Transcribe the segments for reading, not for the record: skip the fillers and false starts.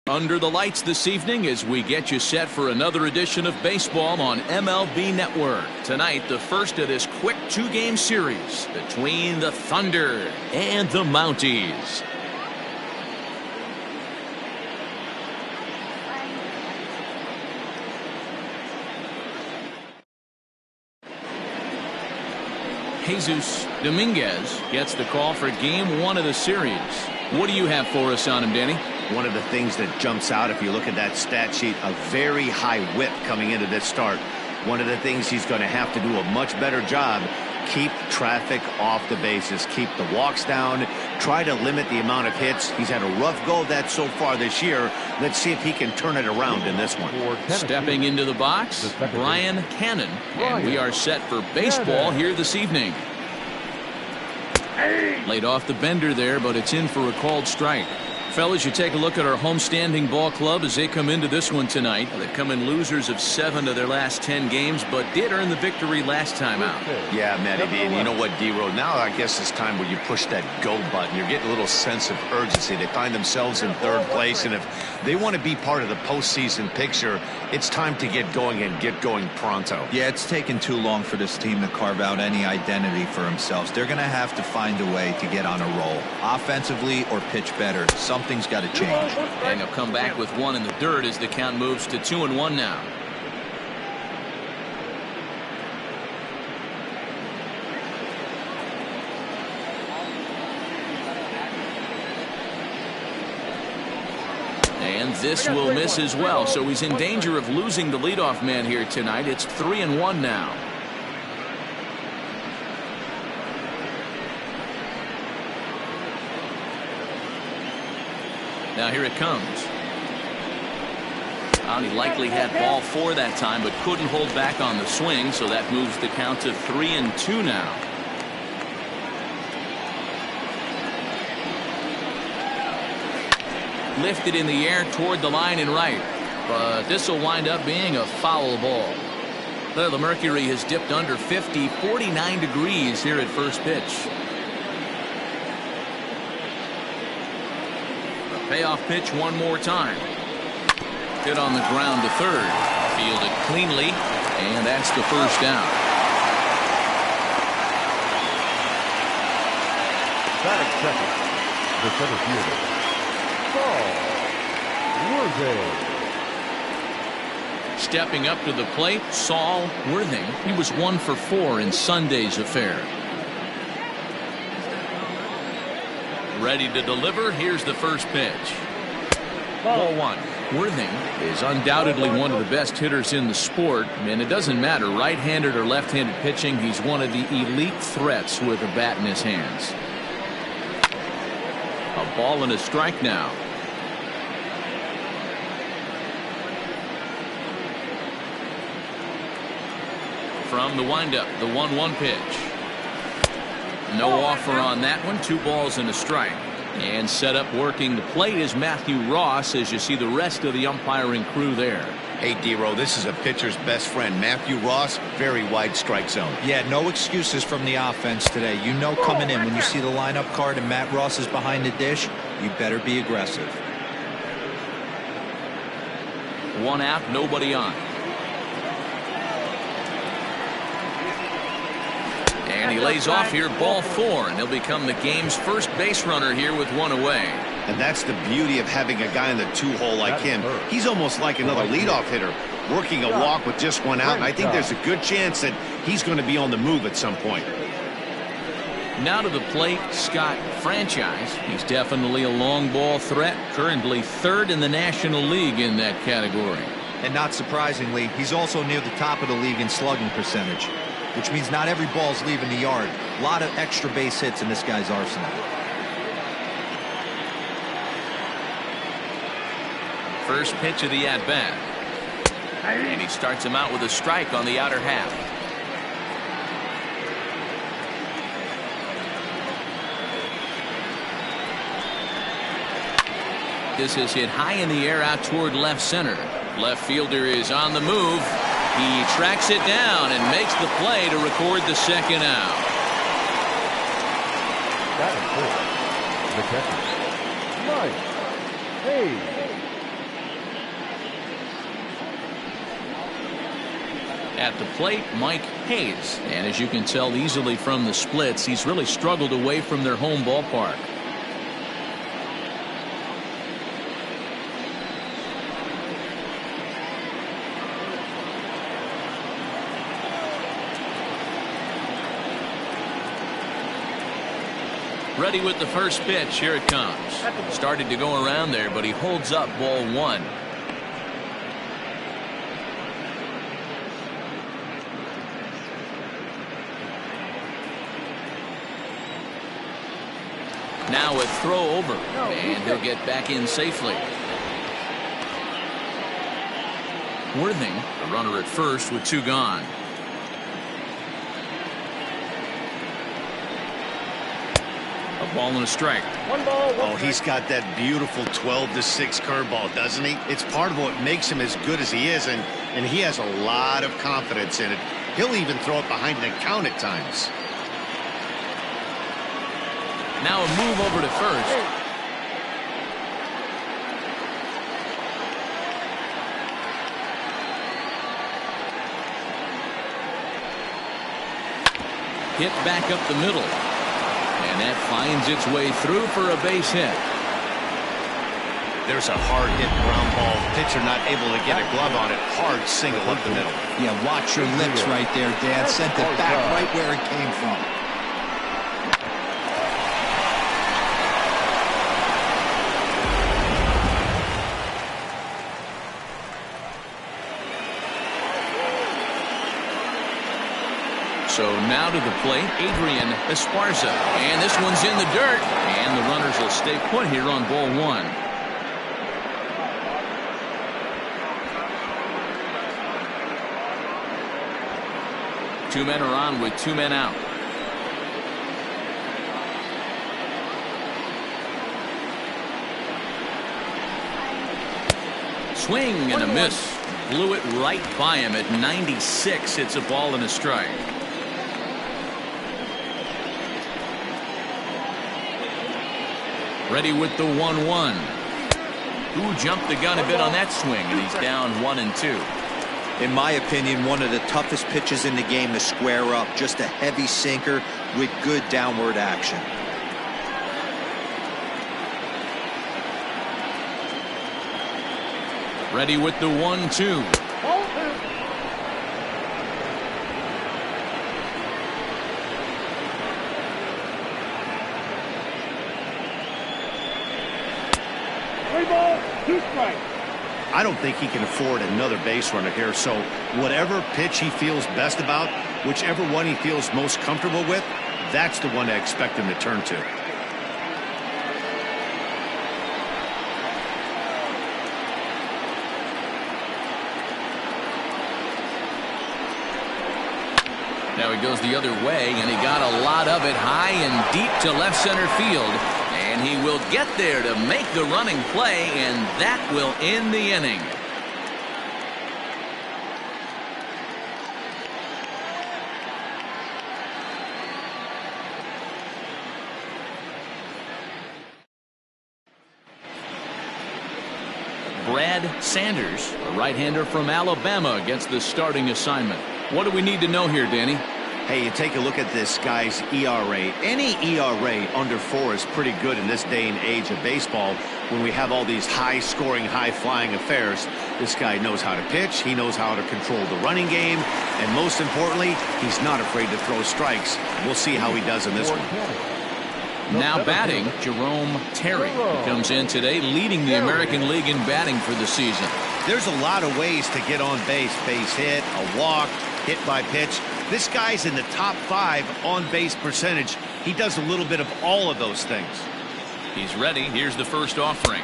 Under the lights this evening as we get you set for another edition of baseball on MLB Network. Tonight, the first of this quick two-game series between the Thunder and the Mounties. Jesus Dominguez gets the call for game one of the series. What do you have for us on him, Danny? One of the things that jumps out, if you look at that stat sheet, a very high whip coming into this start. One of the things he's going to have to do a much better job, keep traffic off the bases, keep the walks down, try to limit the amount of hits. He's had a rough go of that so far this year. Let's see if he can turn it around in this one. Stepping into the box, Brian Cannon. And we are set for baseball here this evening. Laid off the bender there, but it's in for a called strike. Fellas, you take a look at our homestanding ball club as they come into this one tonight. They come in losers of 7 of their last 10 games, but did earn the victory last time out. Yeah, Matty B, and you know what, D-Road, now I guess it's time where you push that go button. You're getting a little sense of urgency. They find themselves in third place, and if they want to be part of the postseason picture, it's time to get going and get going pronto. Yeah, it's taken too long for this team to carve out any identity for themselves. They're going to have to find a way to get on a roll, offensively or pitch better. Something's got to change. And they'll come back with one in the dirt as the count moves to 2-1 now. And this will miss as well, so he's in danger of losing the leadoff man here tonight. It's 3-1 now. Now here it comes. He likely had ball 4 that time, but couldn't hold back on the swing, so that moves the count to 3-2 now. Lifted in the air toward the line and right, but this will wind up being a foul ball. The mercury has dipped under 50, 49 degrees here at first pitch. Payoff pitch one more time. Hit on the ground to third. Fielded cleanly, and that's the first down. Batting second, the center fielder, Saul Worthing. Stepping up to the plate, Saul Worthing. He was 1 for 4 in Sunday's affair. Ready to deliver. Here's the first pitch. Ball 1. Worthing is undoubtedly one of the best hitters in the sport, and it doesn't matter right-handed or left-handed pitching. He's one of the elite threats with a bat in his hands. A ball and a strike now. From the windup, the 1-1 pitch. No offer on that one. 2 balls and a strike. And set up working the plate is Matthew Ross as you see the rest of the umpiring crew there. Hey, D-Row, this is a pitcher's best friend. Matthew Ross, very wide strike zone. Yeah, no excuses from the offense today. You know coming in when you see the lineup card and Matt Ross is behind the dish, you better be aggressive. 1 out, nobody on. And he lays off here, ball 4, and he'll become the game's first base runner here with 1 away. And that's the beauty of having a guy in the 2-hole like him. He's almost like another leadoff hitter, working a walk with just 1 out, and I think there's a good chance that he's going to be on the move at some point. Now to the plate, Scott Franchise. He's definitely a long ball threat, currently 3rd in the National League in that category. And not surprisingly, he's also near the top of the league in slugging percentage, which means not every ball's leaving the yard. A lot of extra base hits in this guy's arsenal. First pitch of the at-bat. And he starts him out with a strike on the outer half. This is hit high in the air out toward left center. Left fielder is on the move. He tracks it down and makes the play to record the second out. Batting 4, the catcher, Mike Hayes. At the plate, Mike Hayes. And as you can tell easily from the splits, he's really struggled away from their home ballpark. Ready with the first pitch. Here it comes. Started to go around there, but he holds up ball one. Now a throw over, and he'll get back in safely. Worthing, a runner at first with two gone. A ball and a strike. Oh, he's got that beautiful 12-6 curveball, doesn't he? It's part of what makes him as good as he is, and he has a lot of confidence in it. He'll even throw it behind the count at times. Now a move over to first. Hit back up the middle. And that finds its way through for a base hit. There's a hard hit ground ball. Pitcher not able to get a glove on it. Hard single up the middle. Yeah, watch your lips right there, Dan. Sent it back right where it came from. So now to the plate, Adrian Esparza. And this one's in the dirt. And the runners will stay put here on ball one. Two men are on with two men out. Swing and a miss. Blew it right by him at 96. It's a ball and a strike. Ready with the 1-1. Who jumped the gun a bit on that swing, and he's down 1-2. In my opinion, one of the toughest pitches in the game to square up. Just a heavy sinker with good downward action. Ready with the 1-2. I don't think he can afford another base runner here, so whatever pitch he feels best about, whichever one he feels most comfortable with, that's the one I expect him to turn to. Now he goes the other way, and he got a lot of it high and deep to left center field. And he will get there to make the running play, and that will end the inning. Brad Sanders, a right-hander from Alabama, gets the starting assignment. What do we need to know here, Danny? Hey, you take a look at this guy's ERA. Any ERA under 4 is pretty good in this day and age of baseball when we have all these high-scoring, high-flying affairs. This guy knows how to pitch. He knows how to control the running game. And most importantly, he's not afraid to throw strikes. We'll see how he does in this one. Now batting, Jerome Terry, who comes in today leading the American League in batting for the season. There's a lot of ways to get on base. Base hit, a walk, hit by pitch. This guy's in the top 5 on base percentage. He does a little bit of all of those things. He's ready. Here's the first offering.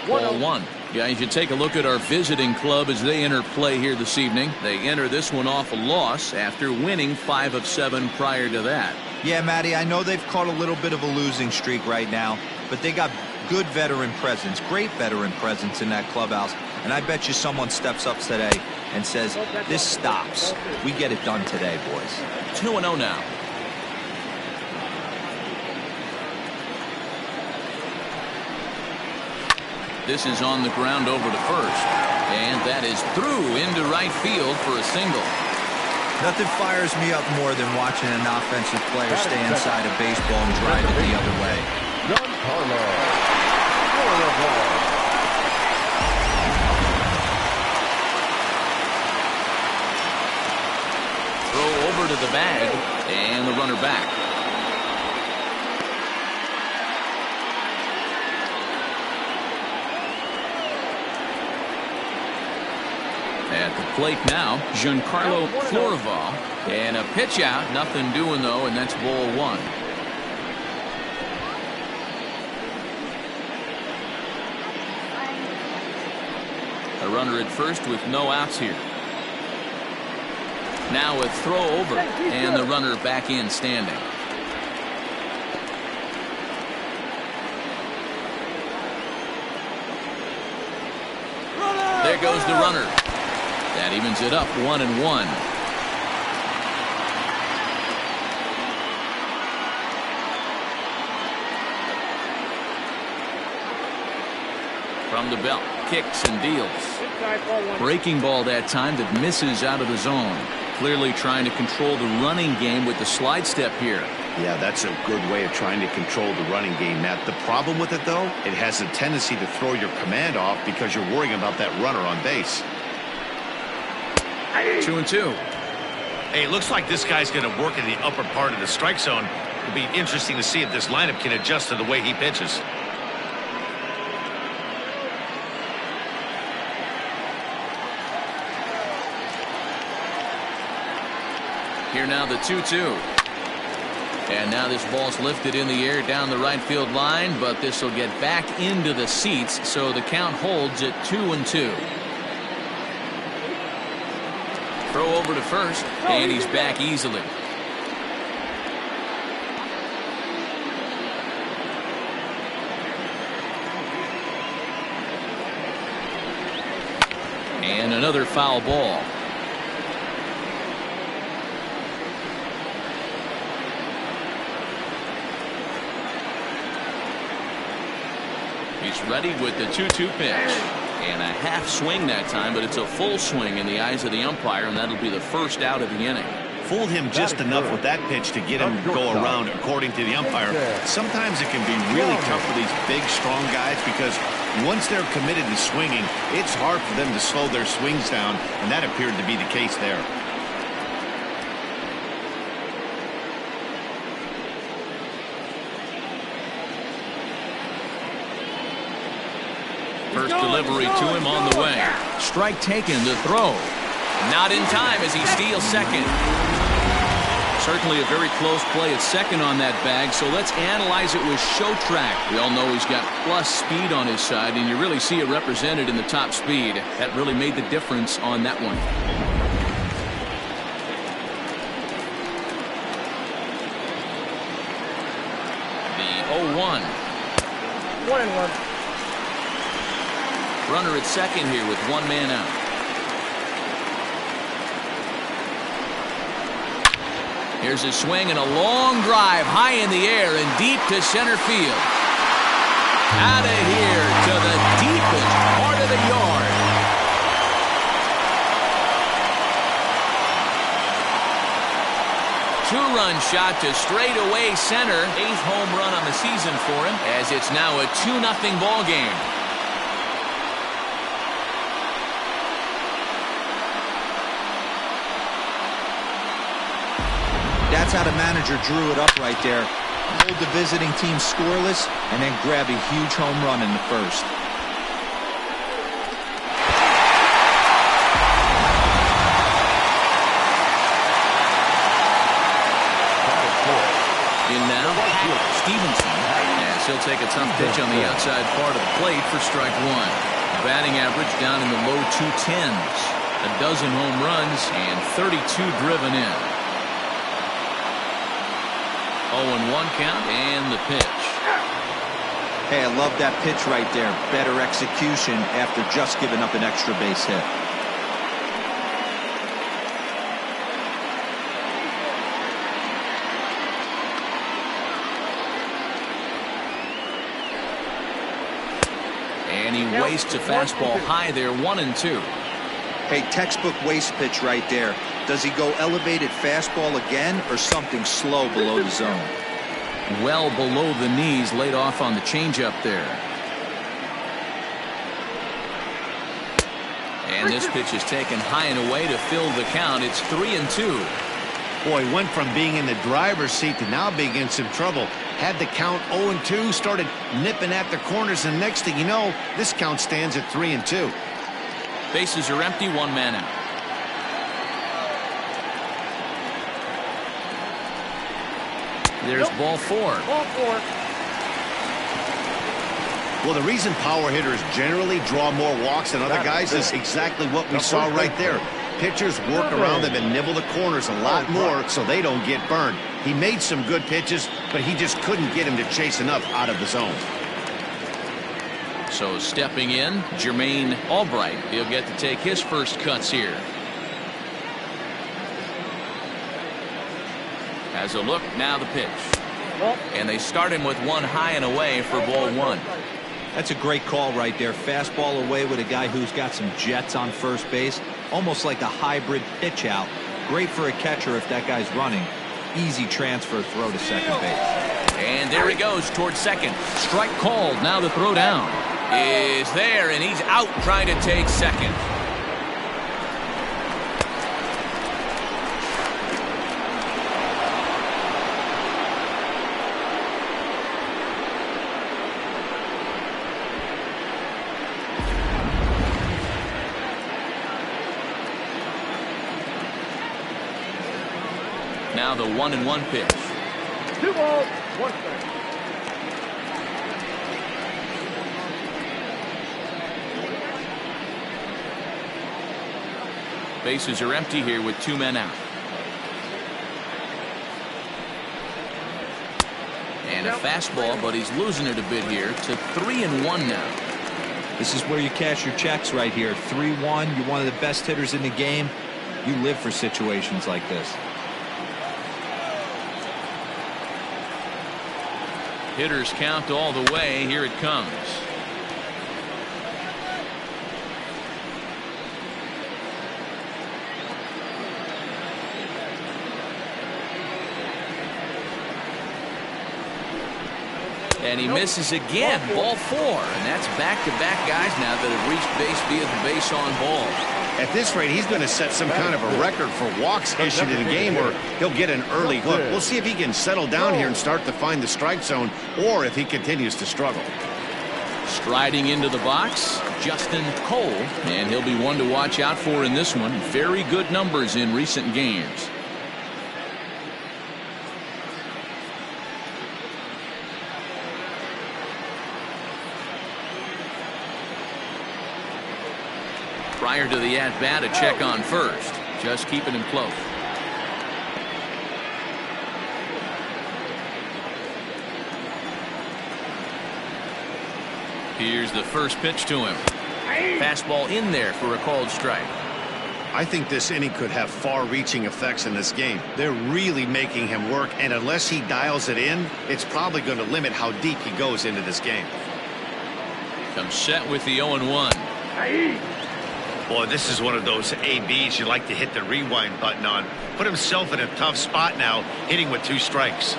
Ball one. Guys, you take a look at our visiting club as they enter play here this evening. They enter this one off a loss after winning 5 of 7 prior to that. Yeah, Matty, I know they've caught a little bit of a losing streak right now, but they got good veteran presence, great veteran presence in that clubhouse. And I bet you someone steps up today and says, this stops. We get it done today, boys. 2-0 now. This is on the ground over to first. And that is through into right field for a single. Nothing fires me up more than watching an offensive player stay inside a baseball and drive it the other way. Giancarlo. Stanton. Throw over to the bag, and the runner back. At the plate now, Giancarlo Florival. And a pitch out. Nothing doing, though, and that's ball one. A runner at first with no outs here. Now a throw over, and the runner back in standing. There goes the runner. That evens it up 1-1. From the belt, kicks and deals. Breaking ball that time that misses out of the zone. Clearly trying to control the running game with the slide step here. Yeah, that's a good way of trying to control the running game, Matt. The problem with it, though, it has a tendency to throw your command off because you're worrying about that runner on base. 2-2. Hey, it looks like this guy's going to work in the upper part of the strike zone. It'll be interesting to see if this lineup can adjust to the way he pitches. Here now the 2-2. And now this ball's lifted in the air down the right field line, but this will get back into the seats, so the count holds at 2-2. Throw over to first, and he's back easily. And another foul ball. He's ready with the 2-2 pitch. And a half swing that time, but it's a full swing in the eyes of the umpire, and that'll be the first out of the inning. Fooled him just enough with that pitch to get him to go around, according to the umpire. Sometimes it can be really tough for these big, strong guys because once they're committed to swinging, it's hard for them to slow their swings down, and that appeared to be the case there. First delivery to him on the way. Strike taken, the throw. Not in time as he steals second. Certainly a very close play at second on that bag, so let's analyze it with Show Track. We all know he's got plus speed on his side, and you really see it represented in the top speed. That really made the difference on that one. The 0-1. 1-1. Runner at second here with one man out. Here's a swing and a long drive high in the air and deep to center field. Out of here to the deepest part of the yard. Two-run shot to straightaway center. 8th home run on the season for him, as it's now a 2-0 ball game. That's how the manager drew it up right there. Hold the visiting team scoreless and then grab a huge home run in the first. In now, Stevenson, as he'll take a tough pitch on the outside part of the plate for strike one. Batting average down in the low 210s. A dozen home runs and 32 driven in. 0-1 count and the pitch. Hey, I love that pitch right there. Better execution after just giving up an extra base hit. And he wastes a fastball high there, 1-2. Hey, textbook waste pitch right there. Does he go elevated fastball again or something slow below the zone? Well below the knees, laid off on the changeup there. And this pitch is taken high and away to fill the count. It's 3-2. Boy, went from being in the driver's seat to now being in some trouble. Had the count 0-2, started nipping at the corners, and next thing you know, this count stands at 3-2. Bases are empty, one man out. There's ball four. Ball four. Well, the reason power hitters generally draw more walks than other guys is exactly what we saw right there. Pitchers work around them and nibble the corners a lot more so they don't get burned. He made some good pitches, but he just couldn't get him to chase enough out of the zone. So stepping in, Jermaine Albright. He'll get to take his first cuts here. Has a look, now the pitch. And they start him with one high and away for ball one. That's a great call right there. Fastball away with a guy who's got some jets on first base. Almost like a hybrid pitch out. Great for a catcher if that guy's running. Easy transfer throw to second base. And there he goes towards second. Strike called. Now the throw down is there, and he's out trying to take second. Now the 1-1 pitch. 2 balls, 1 strike. Bases are empty here with 2 men out. And a fastball, but he's losing it a bit here to 3-1 now. This is where you cash your checks right here. 3-1. You're one of the best hitters in the game. You live for situations like this. Hitters count all the way. Here it comes. And he misses again. Ball 4. And that's back-to-back guys now that have reached base via the base on balls. At this rate, he's going to set some kind of a record for walks issued in a game where he'll get an early hook. We'll see if he can settle down here and start to find the strike zone, or if he continues to struggle. Striding into the box, Justin Cole, and he'll be one to watch out for in this one. Very good numbers in recent games. Prior to the at-bat, a check on first. Just keeping him close. Here's the first pitch to him. Fastball in there for a called strike. I think this inning could have far-reaching effects in this game. They're really making him work, and unless he dials it in, it's probably going to limit how deep he goes into this game. Comes set with the 0-1. Boy, this is one of those ABs you like to hit the rewind button on. Put himself in a tough spot now, hitting with 2 strikes.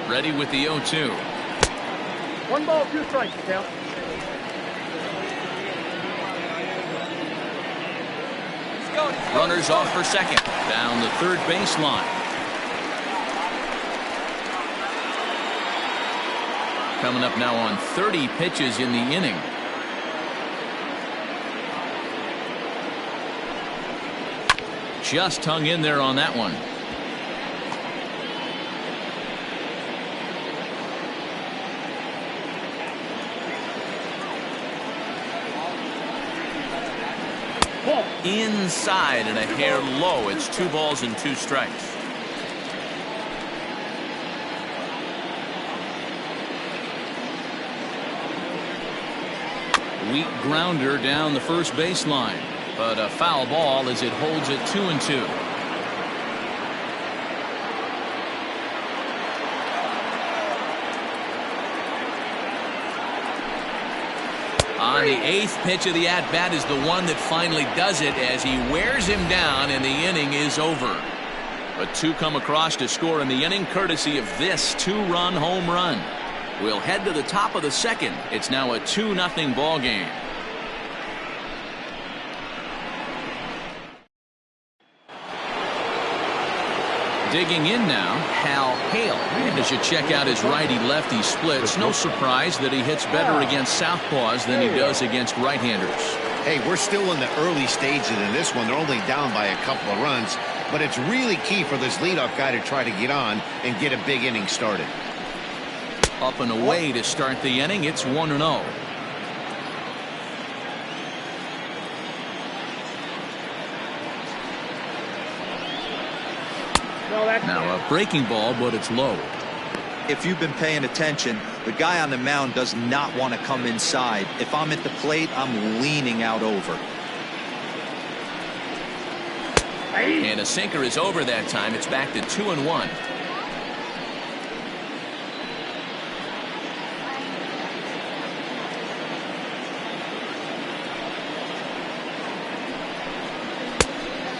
Ready with the 0-2. 1 ball, 2 strikes, count. Runners off for second. Down the third baseline. Coming up now on 30 pitches in the inning. Just hung in there on that one. Inside and a hair low. It's 2 balls and 2 strikes. Weak grounder down the first baseline. But a foul ball as it holds it 2-2. On the 8th pitch of the at-bat is the one that finally does it as he wears him down and the inning is over. But 2 come across to score in the inning courtesy of this 2-run home run. We'll head to the top of the 2nd. It's now a 2-0 ball game. Digging in now, Hal Hale. And as you check out his righty-lefty splits, no surprise that he hits better against southpaws than he does against right-handers. Hey, we're still in the early stages in this one. They're only down by a couple of runs, but it's really key for this leadoff guy to try to get on and get a big inning started. Up and away to start the inning. It's 1-0. Now a breaking ball, but it's low. If you've been paying attention, the guy on the mound does not want to come inside. If I'm at the plate, I'm leaning out over. And a sinker is over that time. It's back to 2-1.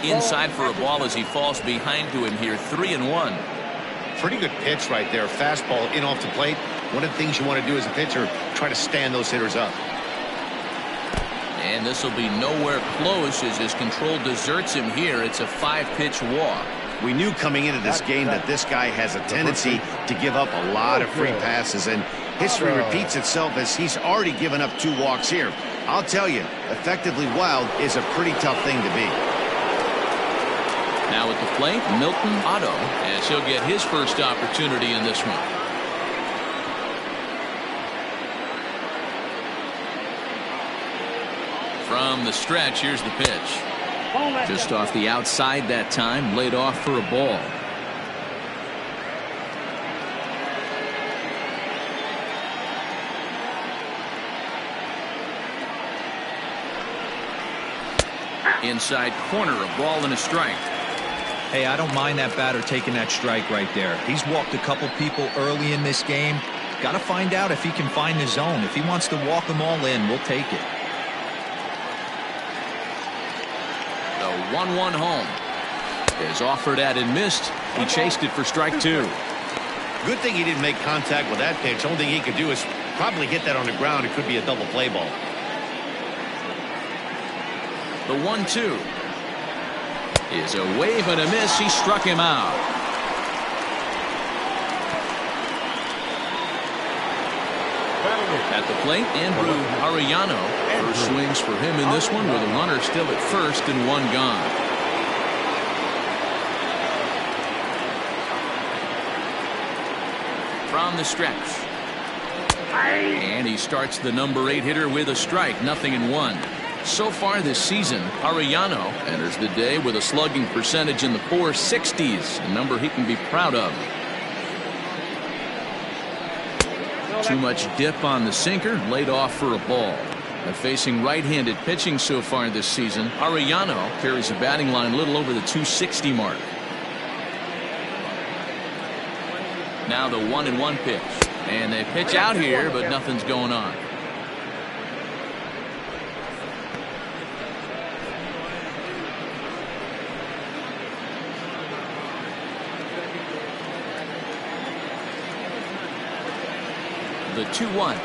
Inside for a ball as he falls behind to him here. 3-1. Pretty good pitch right there. Fastball in off the plate. One of the things you want to do as a pitcher, try to stand those hitters up. And this will be nowhere close as his control deserts him here. It's a 5-pitch walk. We knew coming into this game that this guy has a tendency to give up a lot of free passes, and history repeats itself as he's already given up 2 walks here. I'll tell you, effectively wild is a pretty tough thing to be. Now at the plate, Milton Otto, as he'll get his first opportunity in this one. From the stretch, here's the pitch. Just off the outside that time, laid off for a ball. Inside corner, a ball and a strike. Hey, I don't mind that batter taking that strike right there. He's walked a couple people early in this game. Got to find out if he can find the zone. If he wants to walk them all in, we'll take it. The 1-1 home is offered at and missed. He chased it for strike 2. Good thing he didn't make contact with that pitch. Only thing he could do is probably hit that on the ground. It could be a double play ball. The 1-2 is a wave and a miss. He struck him out. At the plate, Andrew Arellano. First swings for him in this one with a runner still at first and 1 gone. From the stretch. And he starts the number 8 hitter with a strike. 0-1. So far this season, Arellano enters the day with a slugging percentage in the 460s, a number he can be proud of. Too much dip on the sinker, laid off for a ball. And facing right-handed pitching so far this season, Arellano carries a batting line a little over the 260 mark. Now the 1-1 pitch. And they pitch out here, but nothing's going on. The 2-1.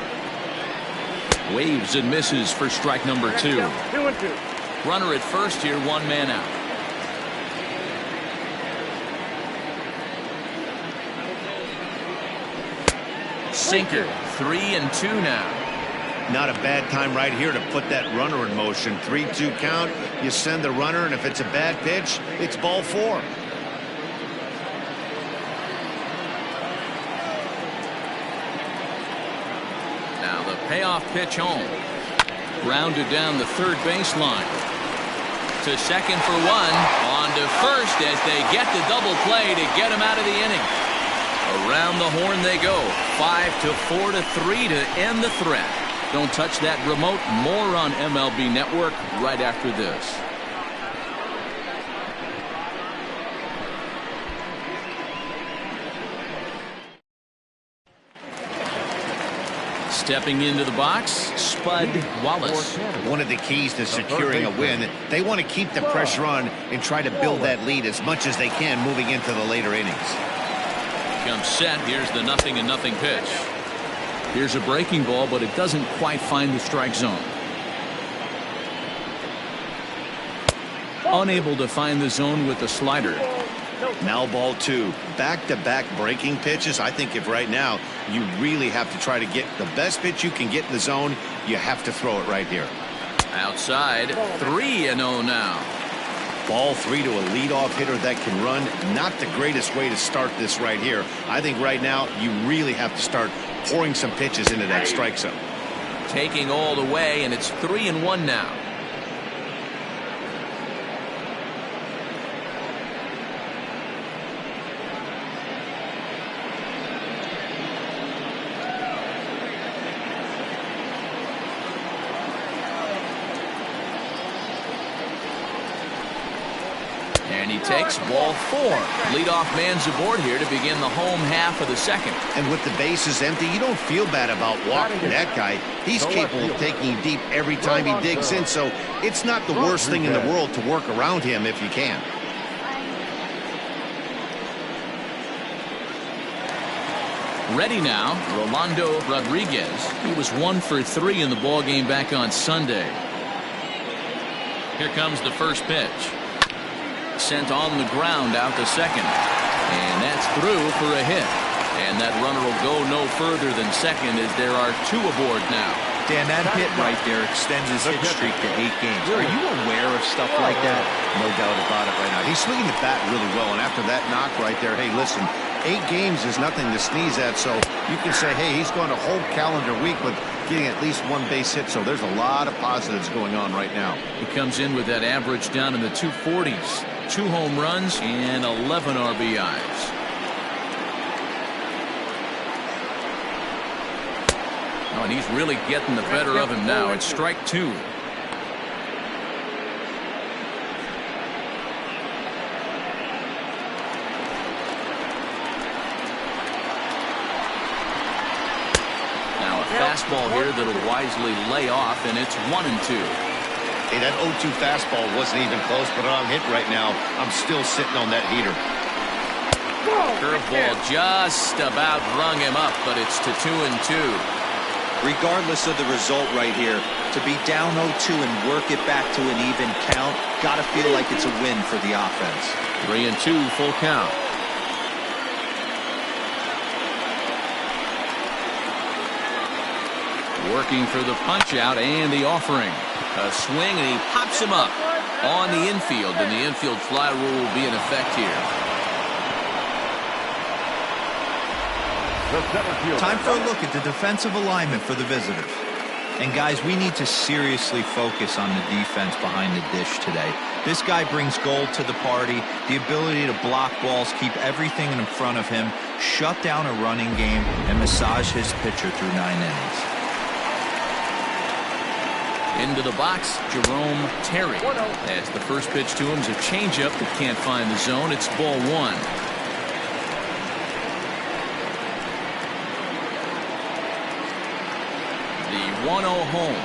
Waves and misses for strike number 2. 2-2. Runner at first here, 1 man out. Sinker, 3-2 now. Not a bad time right here to put that runner in motion. 3-2 count. You send the runner, and if it's a bad pitch, it's ball 4. Payoff pitch home. Grounded down the third baseline. To second for 1. On to first as they get the double play to get him out of the inning. Around the horn they go. 5-4-3 to end the threat. Don't touch that remote. More on MLB Network right after this. Stepping into the box, Spud Wallace. One of the keys to securing a win, they want to keep the pressure on and try to build that lead as much as they can moving into the later innings. Comes set. Here's the 0-0 pitch. Here's a breaking ball, but it doesn't quite find the strike zone. Unable to find the zone with the slider. Now ball 2. Back-to-back breaking pitches. I think if right now you really have to try to get the best pitch you can get in the zone, you have to throw it right here. Outside, 3-0 now. Ball 3 to a leadoff hitter that can run. Not the greatest way to start this right here. I think right now you really have to start pouring some pitches into that strike zone. Taking all the way, and it's 3-1 now. And he takes ball 4. Leadoff man's aboard here to begin the home half of the second. And with the bases empty, you don't feel bad about walking that guy. He's capable of taking you deep every time he digs in, so it's not the worst thing in the world to work around him if you can. Ready now, Rolando Rodriguez. He was 1 for 3 in the ballgame back on Sunday. Here comes the first pitch. Sent on the ground out to second. And that's through for a hit. And that runner will go no further than second as there are 2 aboard now. Dan, that hit right there extends his hit streak to 8 games. Are you aware of stuff like that? No doubt about it right now. He's swinging the bat really well, and after that knock right there, hey, listen, 8 games is nothing to sneeze at, so you can say, hey, he's gone a whole calendar week with getting at least 1 base hit, so there's a lot of positives going on right now. He comes in with that average down in the 240s. 2 home runs and 11 RBIs. Oh, and he's really getting the better of him now. It's strike 2. Now a fastball here that'll wisely lay off, and it's 1-2. Hey, that 0-2 fastball wasn't even close, but on hit right now, I'm still sitting on that heater. Curveball just about rung him up, but it's to 2-2. Regardless of the result right here, to be down 0-2 and work it back to an even count, gotta feel like it's a win for the offense. 3-2 full count. Working for the punch out and the offering. A swing, and he pops him up on the infield, and the infield fly rule will be in effect here. Time for a look at the defensive alignment for the visitors. And guys, we need to seriously focus on the defense behind the dish today. This guy brings gold to the party, the ability to block balls, keep everything in front of him, shut down a running game, and massage his pitcher through 9 innings. Into the box, Jerome Terry. As the first pitch to him is a changeup that can't find the zone. It's ball 1. The 1-0 home.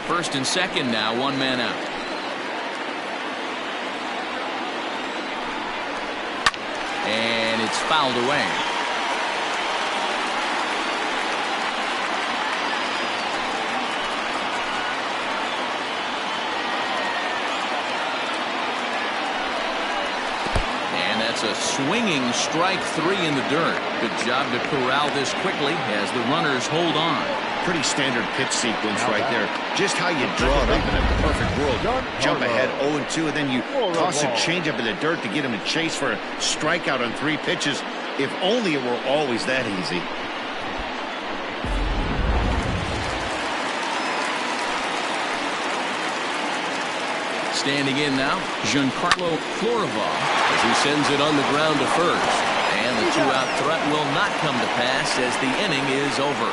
First and second now, 1 man out. And it's fouled away. And that's a swinging strike 3 in the dirt. Good job to corral this quickly as the runners hold on. Pretty standard pitch sequence right there. Just how you draw it up in a perfect world. Jump ahead 0-2, and then you toss a changeup in the dirt to get him to chase for a strikeout on 3 pitches. If only it were always that easy. Standing in now, Giancarlo Florival as he sends it on the ground to first. And the 2-out threat will not come to pass as the inning is over.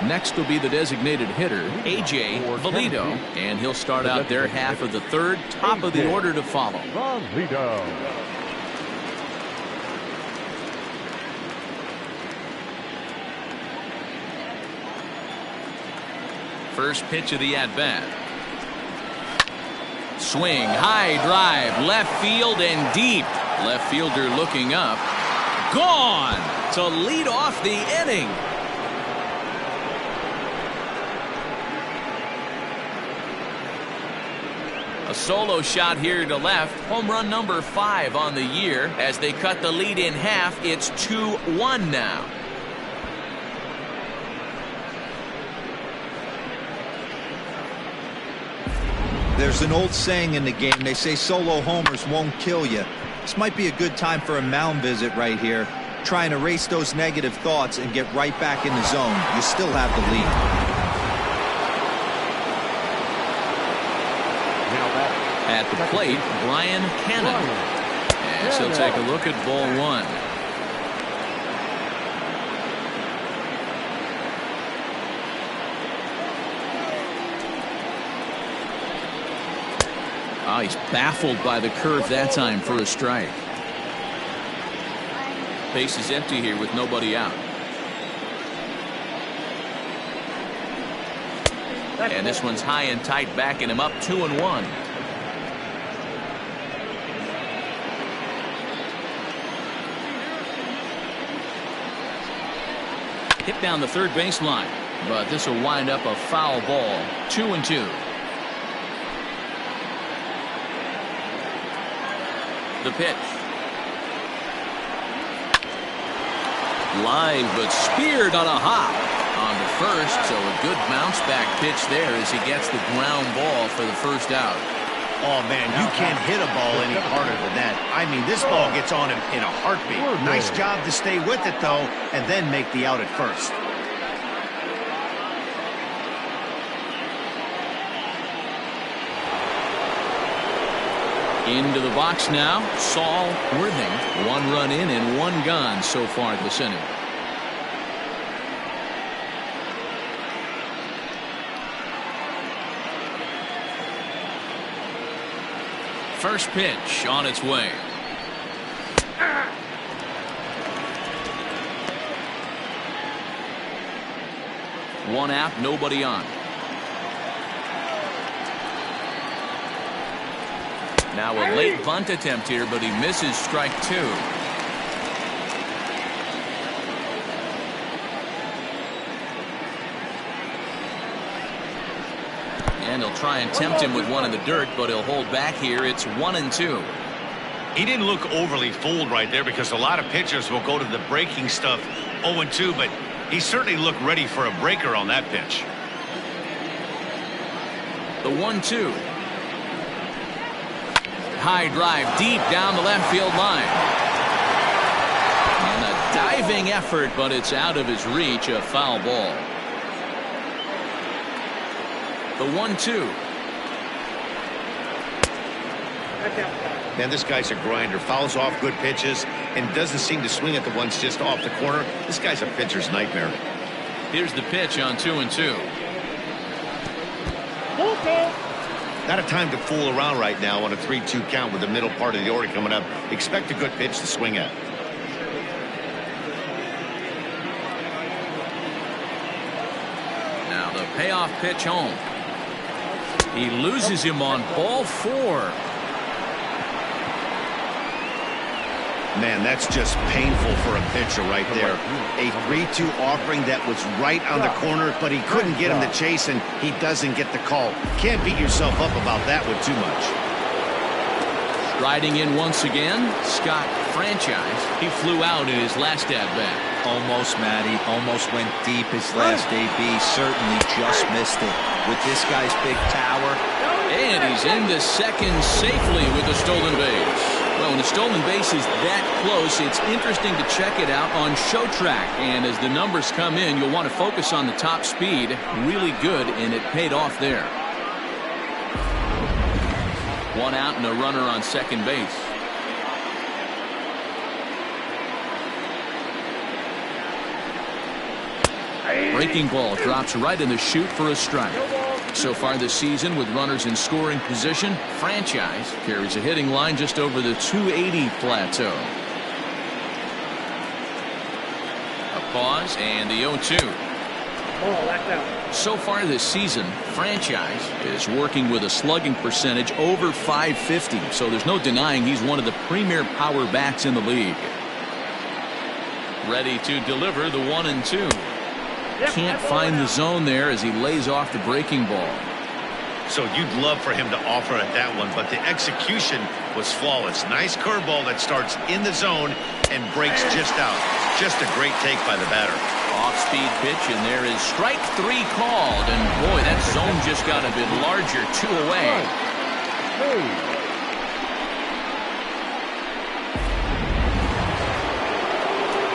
Next will be the designated hitter, A.J. Valido, and he'll start out their half of the third, top of the order to follow. Valido. First pitch of the at-bat. Swing, high drive, left field and deep. Left fielder looking up. Gone to lead off the inning. A solo shot here to left. Home run number 5 on the year. As they cut the lead in half, it's 2-1 now. There's an old saying in the game. They say solo homers won't kill you. This might be a good time for a mound visit right here. Try and erase those negative thoughts and get right back in the zone. You still have the lead. At the plate, Brian Cannon. And he'll take a look at ball 1. Oh, he's baffled by the curve that time for a strike. Base is empty here with nobody out. And this one's high and tight, backing him up 2-1. Hit down the third baseline, but this will wind up a foul ball. 2-2. The pitch. Line, but speared on a hop on the first, so a good bounce back pitch there as he gets the ground ball for the first out. Oh, man, you can't hit a ball any harder than that. I mean, this ball gets on him in a heartbeat. Nice job to stay with it, though, and then make the out at first. Into the box now, Saul Worthing. 1 run in and 1 gone so far this inning. First pitch on its way. One out, nobody on. Now a late bunt attempt here, but he misses strike 2. And he'll try and tempt him with one in the dirt, but he'll hold back here. It's 1-2. He didn't look overly fooled right there because a lot of pitchers will go to the breaking stuff 0-2, but he certainly looked ready for a breaker on that pitch. The 1-2. High drive deep down the left field line. And a diving effort, but it's out of his reach. A foul ball. The 1-2. Man, this guy's a grinder. Fouls off good pitches and doesn't seem to swing at the ones just off the corner. This guy's a pitcher's nightmare. Here's the pitch on 2-2. Not a time to fool around right now on a 3-2 count with the middle part of the order coming up. Expect a good pitch to swing at. Now the payoff pitch home. He loses him on ball 4. Man, that's just painful for a pitcher right there. A 3-2 offering that was right on the corner, but he couldn't get him to chase, and he doesn't get the call. Can't beat yourself up about that one too much. Striding in once again, Scott Franchise. He flew out in his last at-bat. Almost, Matty. Almost went deep his last AB. Certainly just missed it. With this guy's big tower. And he's into second safely with the stolen base. Well, when the stolen base is that close, it's interesting to check it out on Show Track. And as the numbers come in, you'll want to focus on the top speed. Really good, and it paid off there. 1 out and a runner on second base. Breaking ball drops right in the chute for a strike. So far this season, with runners in scoring position, Franchise carries a hitting line just over the 280 plateau. A pause and the 0-2. So far this season, Franchise is working with a slugging percentage over .550, so there's no denying he's one of the premier power bats in the league. Ready to deliver the 1-2. Can't find the zone there as he lays off the breaking ball. So you'd love for him to offer at that one, but the execution was flawless. Nice curveball that starts in the zone and breaks just out. Just a great take by the batter. Off-speed pitch, and there is strike 3 called. And boy, that zone just got a bit larger. 2 away.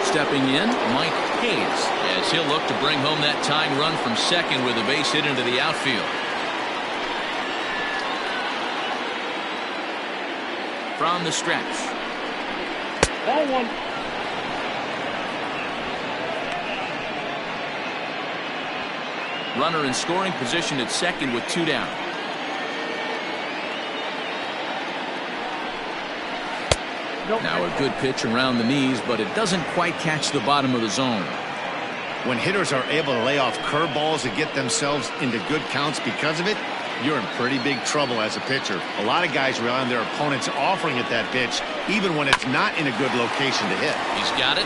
Stepping in, Mike Hayes, as he'll look to bring home that tying run from second with a base hit into the outfield. From the stretch. Ball 1. Runner in scoring position at second with 2 down. Now a good pitch around the knees, but it doesn't quite catch the bottom of the zone. When hitters are able to lay off curveballs and get themselves into good counts because of it, you're in pretty big trouble as a pitcher. A lot of guys rely on their opponents offering at that pitch, even when it's not in a good location to hit. He's got it.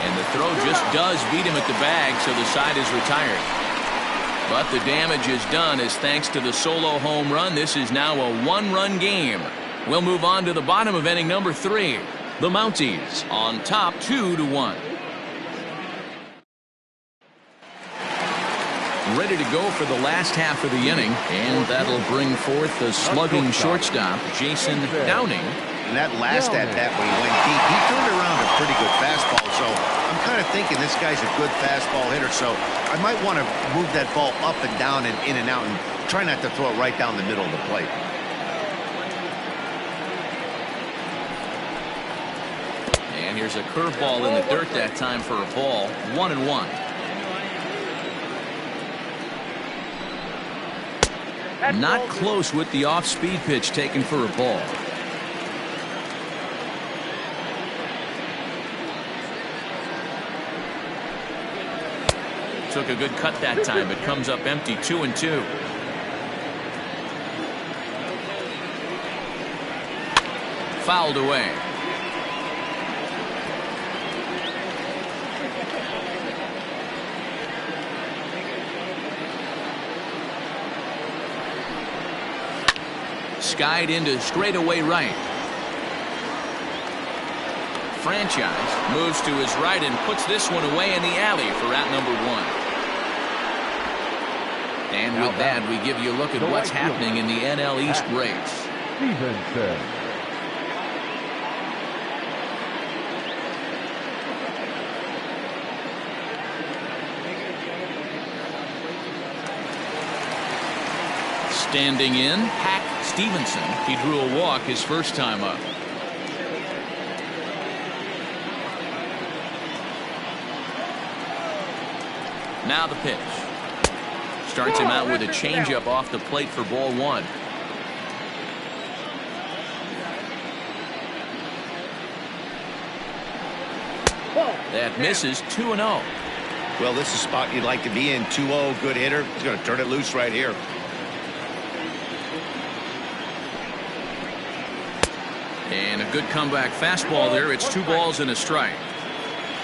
And the throw just does beat him at the bag, so the side is retired. But the damage is done as thanks to the solo home run, this is now a 1-run game. We'll move on to the bottom of inning number 3. The Mounties on top 2-1. Ready to go for the last half of the inning, and that'll bring forth the slugging shortstop, Jason Downing. And that last at-bat when he went deep, he turned around a pretty good fastball. So I'm kind of thinking this guy's a good fastball hitter. So I might want to move that ball up and down and in and out and try not to throw it right down the middle of the plate. And here's a curveball in the dirt that time for a ball. 1-1. Not close with the off-speed pitch taken for a ball. Took a good cut that time, but comes up empty. 2-2. Fouled away. Skied into straightaway right. Franchise moves to his right and puts this one away in the alley for out number 1. And with that, we give you a look at what's happening in the NL East race. Stevenson. Standing in, Hack Stevenson. He drew a walk his first time up. Now the pitch. Starts him out with a changeup off the plate for ball 1. That misses. 2-0. Well, this is a spot you'd like to be in. 2-0, good hitter. He's going to turn it loose right here. And a good comeback fastball there. It's 2 balls and a strike.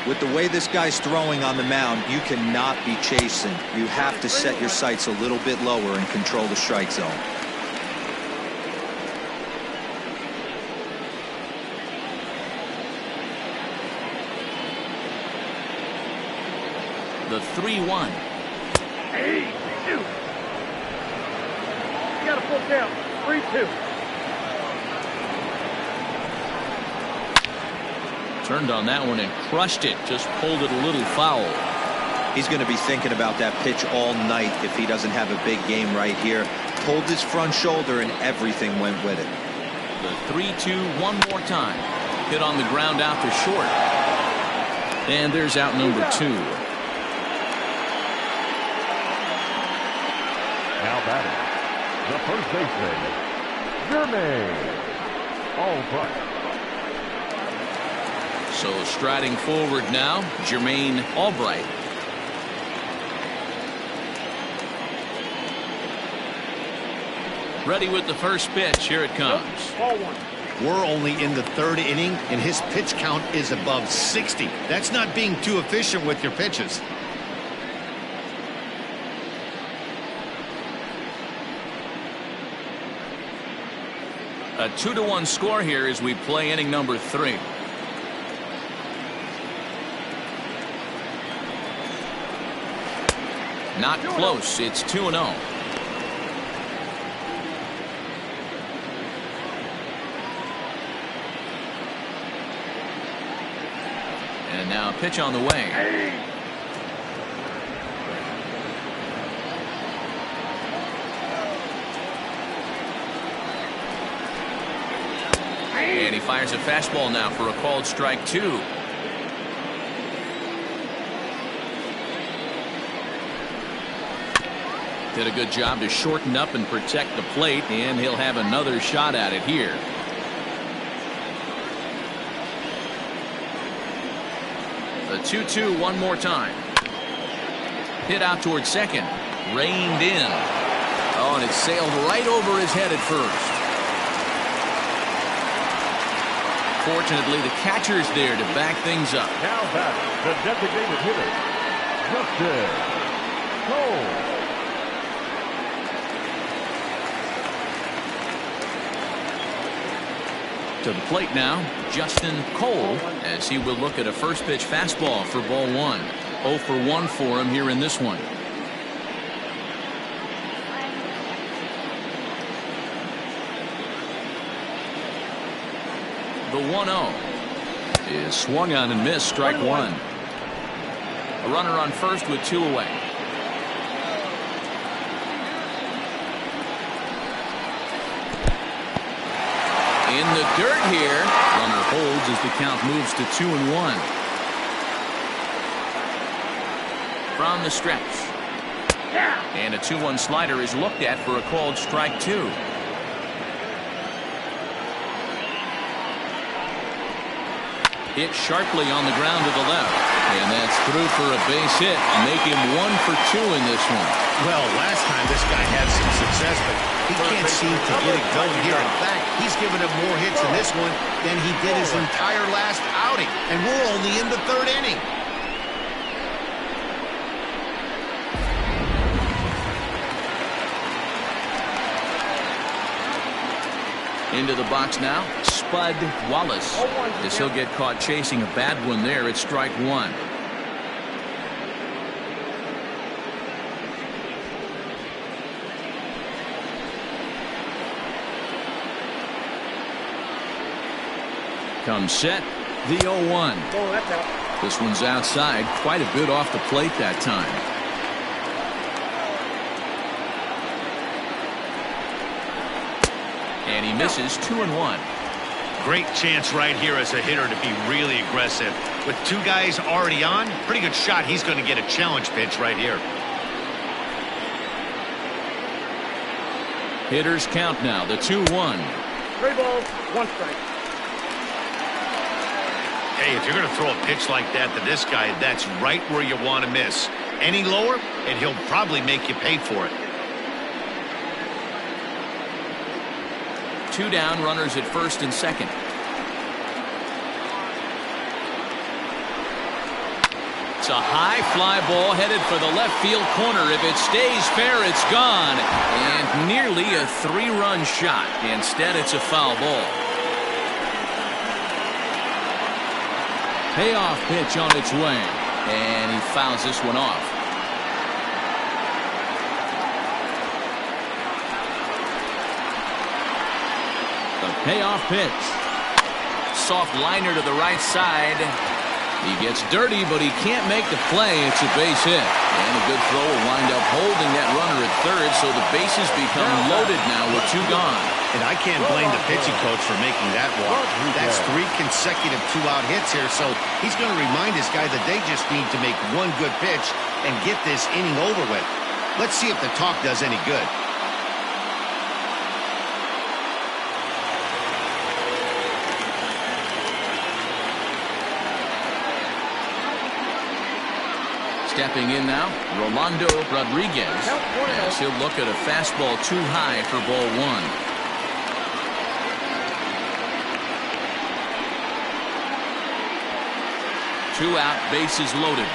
With the way this guy's throwing on the mound, you cannot be chasing. You have to set your sights a little bit lower and control the strike zone. The 3-1. Hey, 2. You got a full count. 3-2. Turned on that one and crushed it. Just pulled it a little foul. He's going to be thinking about that pitch all night if he doesn't have a big game right here. Pulled his front shoulder and everything went with it. The 3-2 one more time. Hit on the ground out to short. And there's out number 2. Now batting, the first baseman, Jermaine Albright. So striding forward now, Jermaine Albright. Ready with the first pitch. Here it comes. Ball 1. We're only in the 3rd inning, and his pitch count is above 60. That's not being too efficient with your pitches. A 2-1 score here as we play inning number 3. Not close. It's 2-0. And now a pitch on the way. And he fires a fastball now for a called strike 2. Did a good job to shorten up and protect the plate, and he'll have another shot at it here. The 2-2 one more time. Hit out towards second. Reined in. Oh, and it sailed right over his head at first. Fortunately, the catcher's there to back things up. Now back, the designated hitter, Justin Cole. To the plate now, Justin Cole, as he will look at a first pitch fastball for ball 1. 0 for 1 for him here in this one. The 1-0 is swung on and missed. Strike 1. A runner on first with 2 away. In the dirt here. Runner holds as the count moves to 2-1. From the stretch. And a 2-1 slider is looked at for a called strike 2. Hit sharply on the ground to the left. And that's through for a base hit. Make him 1 for 2 in this one. Well, last time this guy had some success, but he can't seem to get it going here. In fact, he's given up more hits in this one than he did his entire last outing. And we're only in the 3rd inning. Into the box now, Spud Wallace. As he'll get caught chasing a bad one there at strike 1. Comes set, the 0-1. Oh, that's out. This one's outside, quite a bit off the plate that time. And he misses 2-1. Great chance right here as a hitter to be really aggressive. With 2 guys already on, pretty good shot. He's going to get a challenge pitch right here. Hitters count now, the 2-1. 3 balls, 1 strike. Hey, if you're going to throw a pitch like that to this guy, that's right where you want to miss. Any lower, and he'll probably make you pay for it. 2 down, runners at first and second. It's a high fly ball headed for the left field corner. If it stays fair, it's gone. And nearly a 3-run shot. Instead, it's a foul ball. Payoff pitch on its way. And he fouls this one off. The payoff pitch. Soft liner to the right side. He gets dirty, but he can't make the play. It's a base hit. And a good throw will wind up holding that runner at third, so the bases become loaded now with 2 gone. And I can't blame the pitching coach for making that walk. That's 3 consecutive 2-out hits here, so he's going to remind this guy that they just need to make 1 good pitch and get this inning over with. Let's see if the talk does any good. Stepping in now, Rolando Rodriguez, as he'll look at a fastball too high for ball 1. Two out, bases loaded.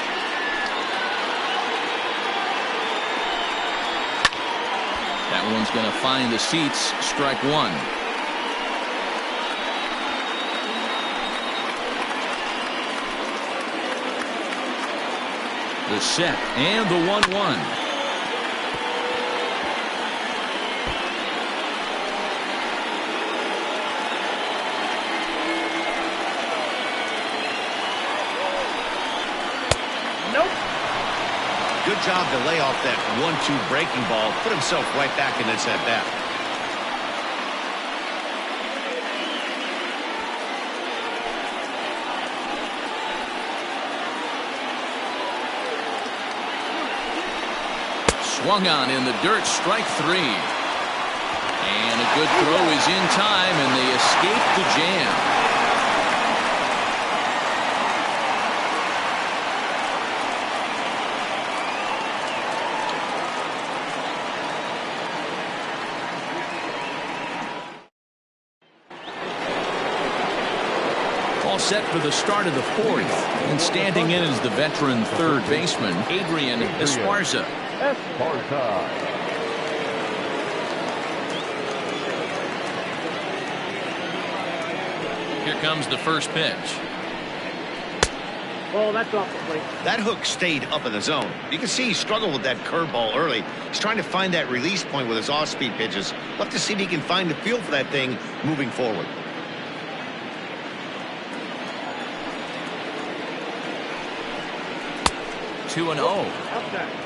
That one's going to find the seats, strike 1. The set and the 1-1. Good job to lay off that 1-2 breaking ball. Put himself right back in this at bat. Swung on in the dirt, strike 3. And a good throw is in time, and they escape the jam. All set for the start of the 4th. And standing in is the veteran third baseman, Adrian Esparza. Here comes the first pitch. Oh, that's off the plate. That hook stayed up in the zone. You can see he struggled with that curveball early. He's trying to find that release point with his off-speed pitches. We'll have to see if he can find the feel for that thing moving forward. Two and 0. Outside.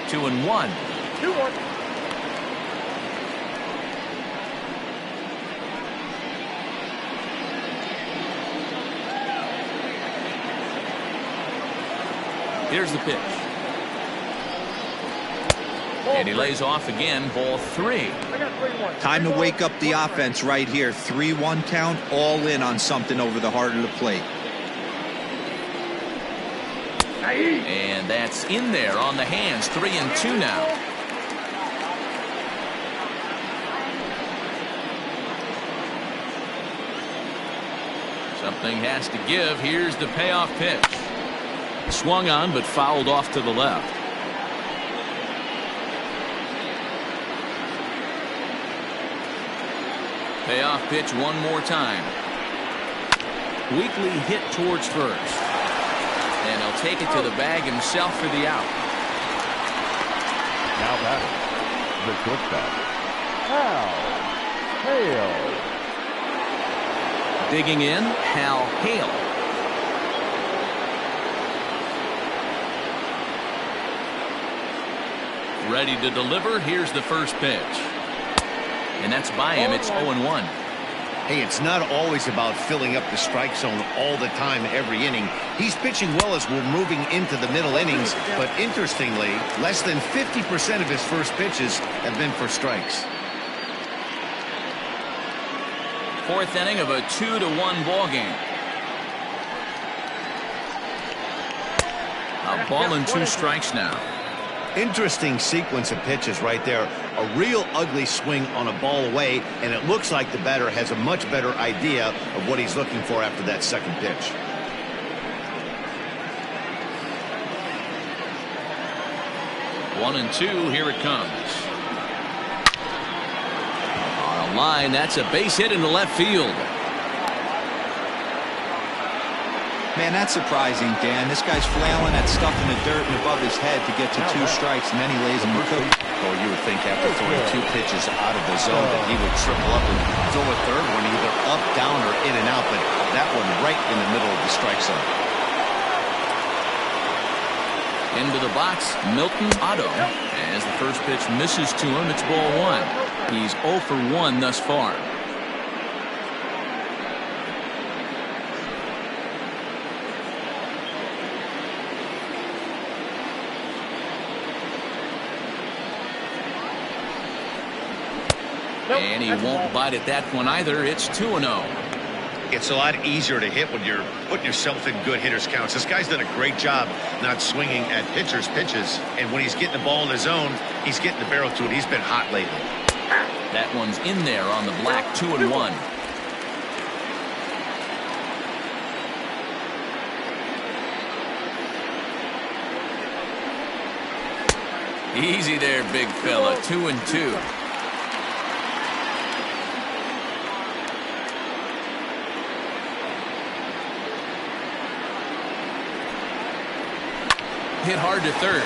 Two and 1. 2-1. Here's the pitch. And he lays off again, ball 3. I got 3-1. Time to wake up the offense right here. 3-1 count, all in on something over the heart of the plate. And that's in there on the hands. 3 and 2 now. Something has to give. Here's the payoff pitch. Swung on but fouled off to the left. Payoff pitch one more time. Weakly hit towards first. And he'll take it to the bag himself for the out. Now batting, the shortstop, Hal Hale. Digging in, Hal Hale. Ready to deliver. Here's the first pitch. And that's by him. It's 0-1. Hey, it's not always about filling up the strike zone all the time every inning. He's pitching well as we're moving into the middle innings, but interestingly, less than 50% of his first pitches have been for strikes. Fourth inning of a 2-1 ball game. A ball and 2 strikes now. Interesting sequence of pitches right there. A real ugly swing on a ball away, and it looks like the batter has a much better idea of what he's looking for after that second pitch. 1-2, here it comes. On a line, that's a base hit into left field. Man, that's surprising, Dan. This guy's flailing at stuff in the dirt and above his head to get to 2 strikes, and then he lays him a cook. Well, you would think after throwing 2 pitches out of the zone that he would triple up and throw a third one either up, down, or in and out, but that one right in the middle of the strike zone. Into the box, Milton Otto. As the first pitch misses to him, it's ball 1. He's 0 for 1 thus far. And he won't bite at that one either. It's 2-0. It's a lot easier to hit when you're putting yourself in good hitters counts. This guy's done a great job not swinging at pitchers' pitches, and when he's getting the ball in his zone, he's getting the barrel to it. He's been hot lately. That one's in there on the black. 2-1. Easy there, big fella. 2-2. Hit hard to third.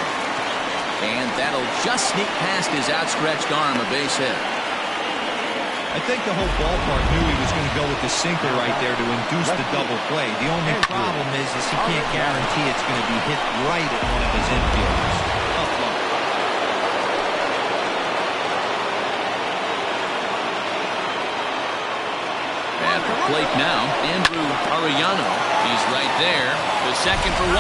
And that'll just sneak past his outstretched arm, a base hit. I think the whole ballpark knew he was going to go with the sinker right there to induce the double play. The only problem is he can't guarantee it's going to be hit right at one of his infielders. Tough luck. At the plate now, Andrew Arellano. He's right there. The second for 1.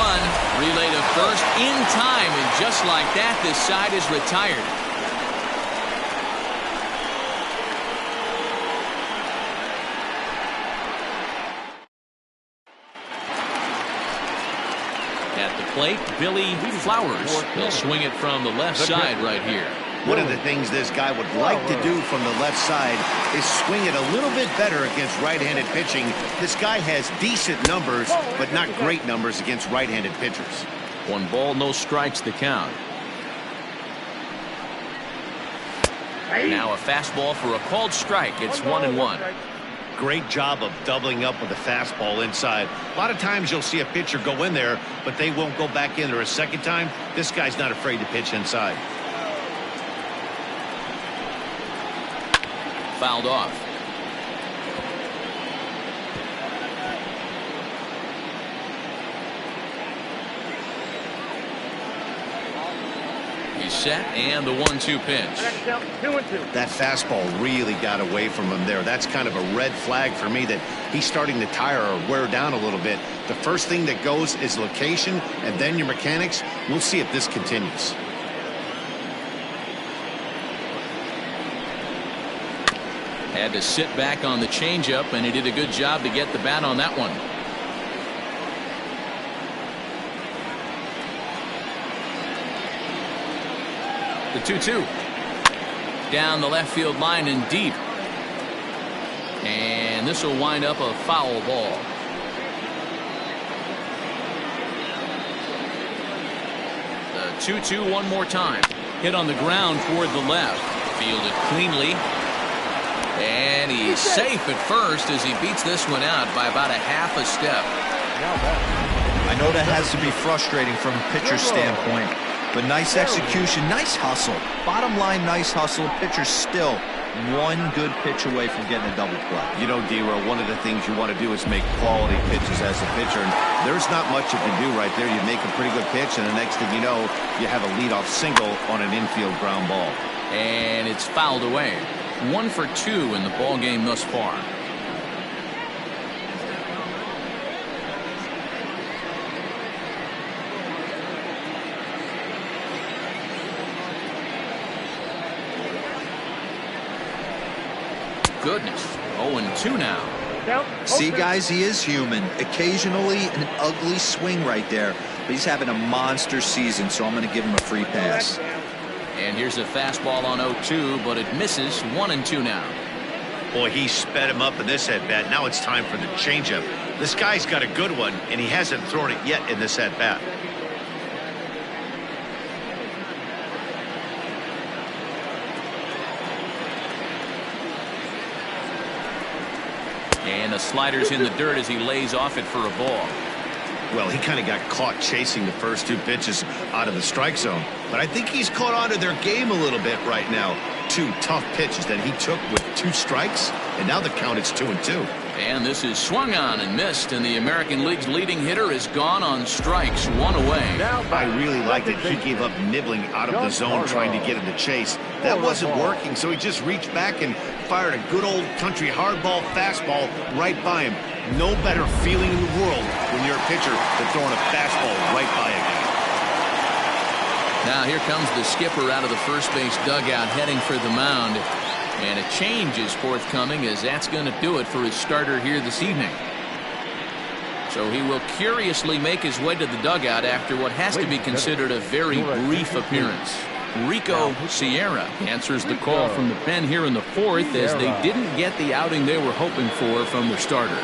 Relay to first in time, and just like that, this side is retired. At the plate, Billy Flowers. He'll swing it from the left side right here. One of the things this guy would like to do from the left side is swing it a little bit better against right-handed pitching. This guy has decent numbers, but not great numbers against right-handed pitchers. 1 ball, no strikes, the count. Now a fastball for a called strike. It's 1-1. Great job of doubling up with a fastball inside. A lot of times you'll see a pitcher go in there, but they won't go back in there a second time. This guy's not afraid to pitch inside. Fouled off. He's set, and the 1-2 pitch. 2-2. That fastball really got away from him there. That's kind of a red flag for me that he's starting to tire or wear down a little bit. The first thing that goes is location, and then your mechanics. We'll see if this continues. Had to sit back on the changeup, and he did a good job to get the bat on that one. The 2-2. Down the left field line and deep. And this will wind up a foul ball. The 2-2 one more time. Hit on the ground toward the left. Fielded cleanly. And he's safe at first as he beats this one out by about a half a step. I know that has to be frustrating from a pitcher's standpoint, but nice execution, nice hustle. Bottom line, nice hustle. Pitcher's still 1 good pitch away from getting a double play. You know, D-Row, one of the things you want to do is make quality pitches as a pitcher, and there's not much you can do right there. You make a pretty good pitch, and the next thing you know, you have a leadoff single on an infield ground ball. And it's fouled away. 1 for 2 in the ball game thus far. Goodness. 0-2 now. Count. See, 0-2. guys, he is human. Occasionally an ugly swing right there, but he's having a monster season, so I'm going to give him a free pass. And here's a fastball on 0-2, but it misses. 1-2 now. Boy, he sped him up in this at-bat. Now it's time for the changeup. This guy's got a good one, and he hasn't thrown it yet in this at-bat. And the slider's in the dirt as he lays off it for a ball. Well, he kind of got caught chasing the first 2 pitches out of the strike zone. But I think he's caught on to their game a little bit right now. 2 tough pitches that he took with 2 strikes, and now the count is 2-2. And this is swung on and missed, and the American League's leading hitter is gone on strikes. 1 away. I really liked that he gave up nibbling out of the zone trying to get in the chase. That wasn't working, so he just reached back and fired a good old country hardball fastball right by him. No better feeling in the world when you're a pitcher than throwing a fastball right by a guy. Now here comes the skipper out of the first base dugout heading for the mound. And a change is forthcoming, as that's going to do it for his starter here this evening. So he will curiously make his way to the dugout after what has to be considered a very brief appearance. Rico Sierra answers the call from the pen here in the 4th, as they didn't get the outing they were hoping for from their starter.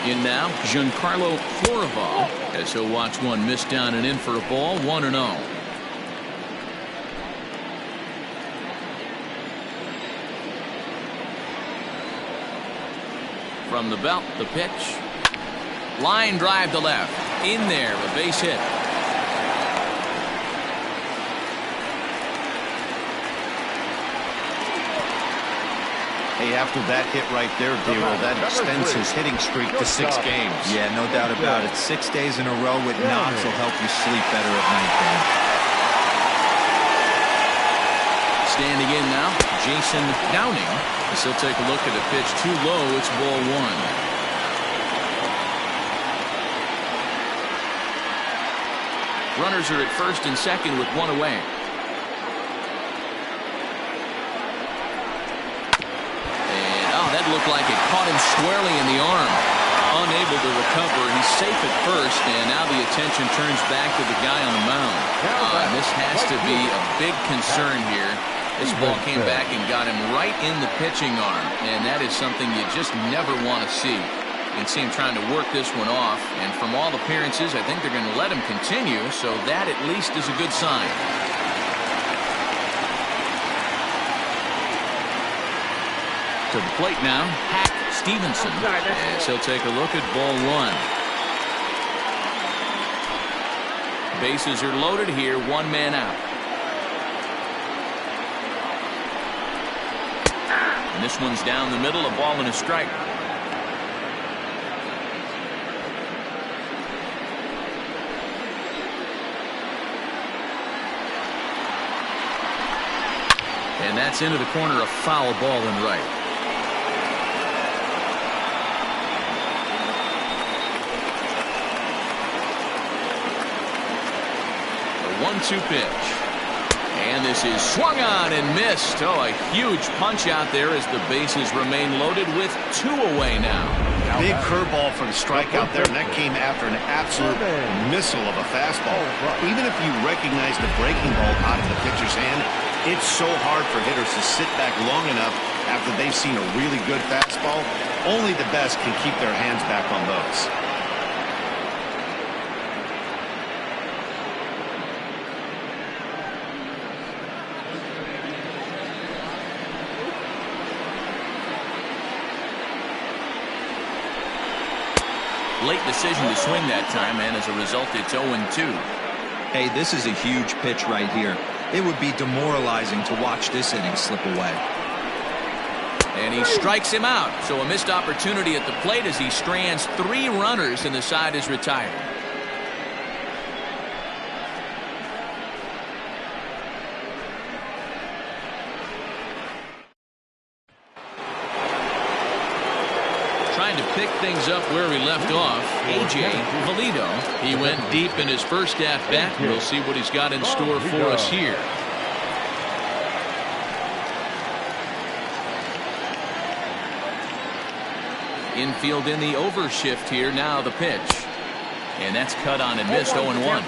In now, Giancarlo Florival, as he'll watch one miss down and in for a ball. 1-0. From the belt, the pitch. Line drive to left. In there, a base hit. Hey, after that hit right there, Dero, that extends his hitting streak to 6 games. Yeah, no doubt about it. 6 days in a row with knocks will help you sleep better at night, Dan. Standing in now, Jason Downing. As he'll take a look at a pitch too low. It's ball 1. Runners are at first and second with 1 away. That looked like it caught him squarely in the arm. Unable to recover. He's safe at first, and now the attention turns back to the guy on the mound. This has to be a big concern here. This ball came back and got him right in the pitching arm, and that is something you just never want to see. You can see him trying to work this one off, and from all appearances, I think they're going to let him continue, so that at least is a good sign. To the plate now, Hack Stevenson, as he'll take a look at ball 1. Bases are loaded here, 1 man out. And this one's down the middle, a ball and a strike. And that's into the corner, a foul ball and right. The 1-2 pitch. And this is swung on and missed. Oh, a huge punch out there as the bases remain loaded with 2 away now. Big curveball for the strikeout there, and that came after an absolute missile of a fastball. Even if you recognize the breaking ball out of the pitcher's hand, it's so hard for hitters to sit back long enough after they've seen a really good fastball. Only the best can keep their hands back on those. Late decision to swing that time, and as a result, it's 0-2. Hey, this is a huge pitch right here. It would be demoralizing to watch this inning slip away. And he strikes him out. So a missed opportunity at the plate as he strands 3 runners, and the side is retired. trying to pick things up where we left off. A.J. Valido. He went deep in his first at-bat. We'll see what he's got in store for us here. Infield in the overshift here. Now the pitch. And that's cut on and missed. 0-1.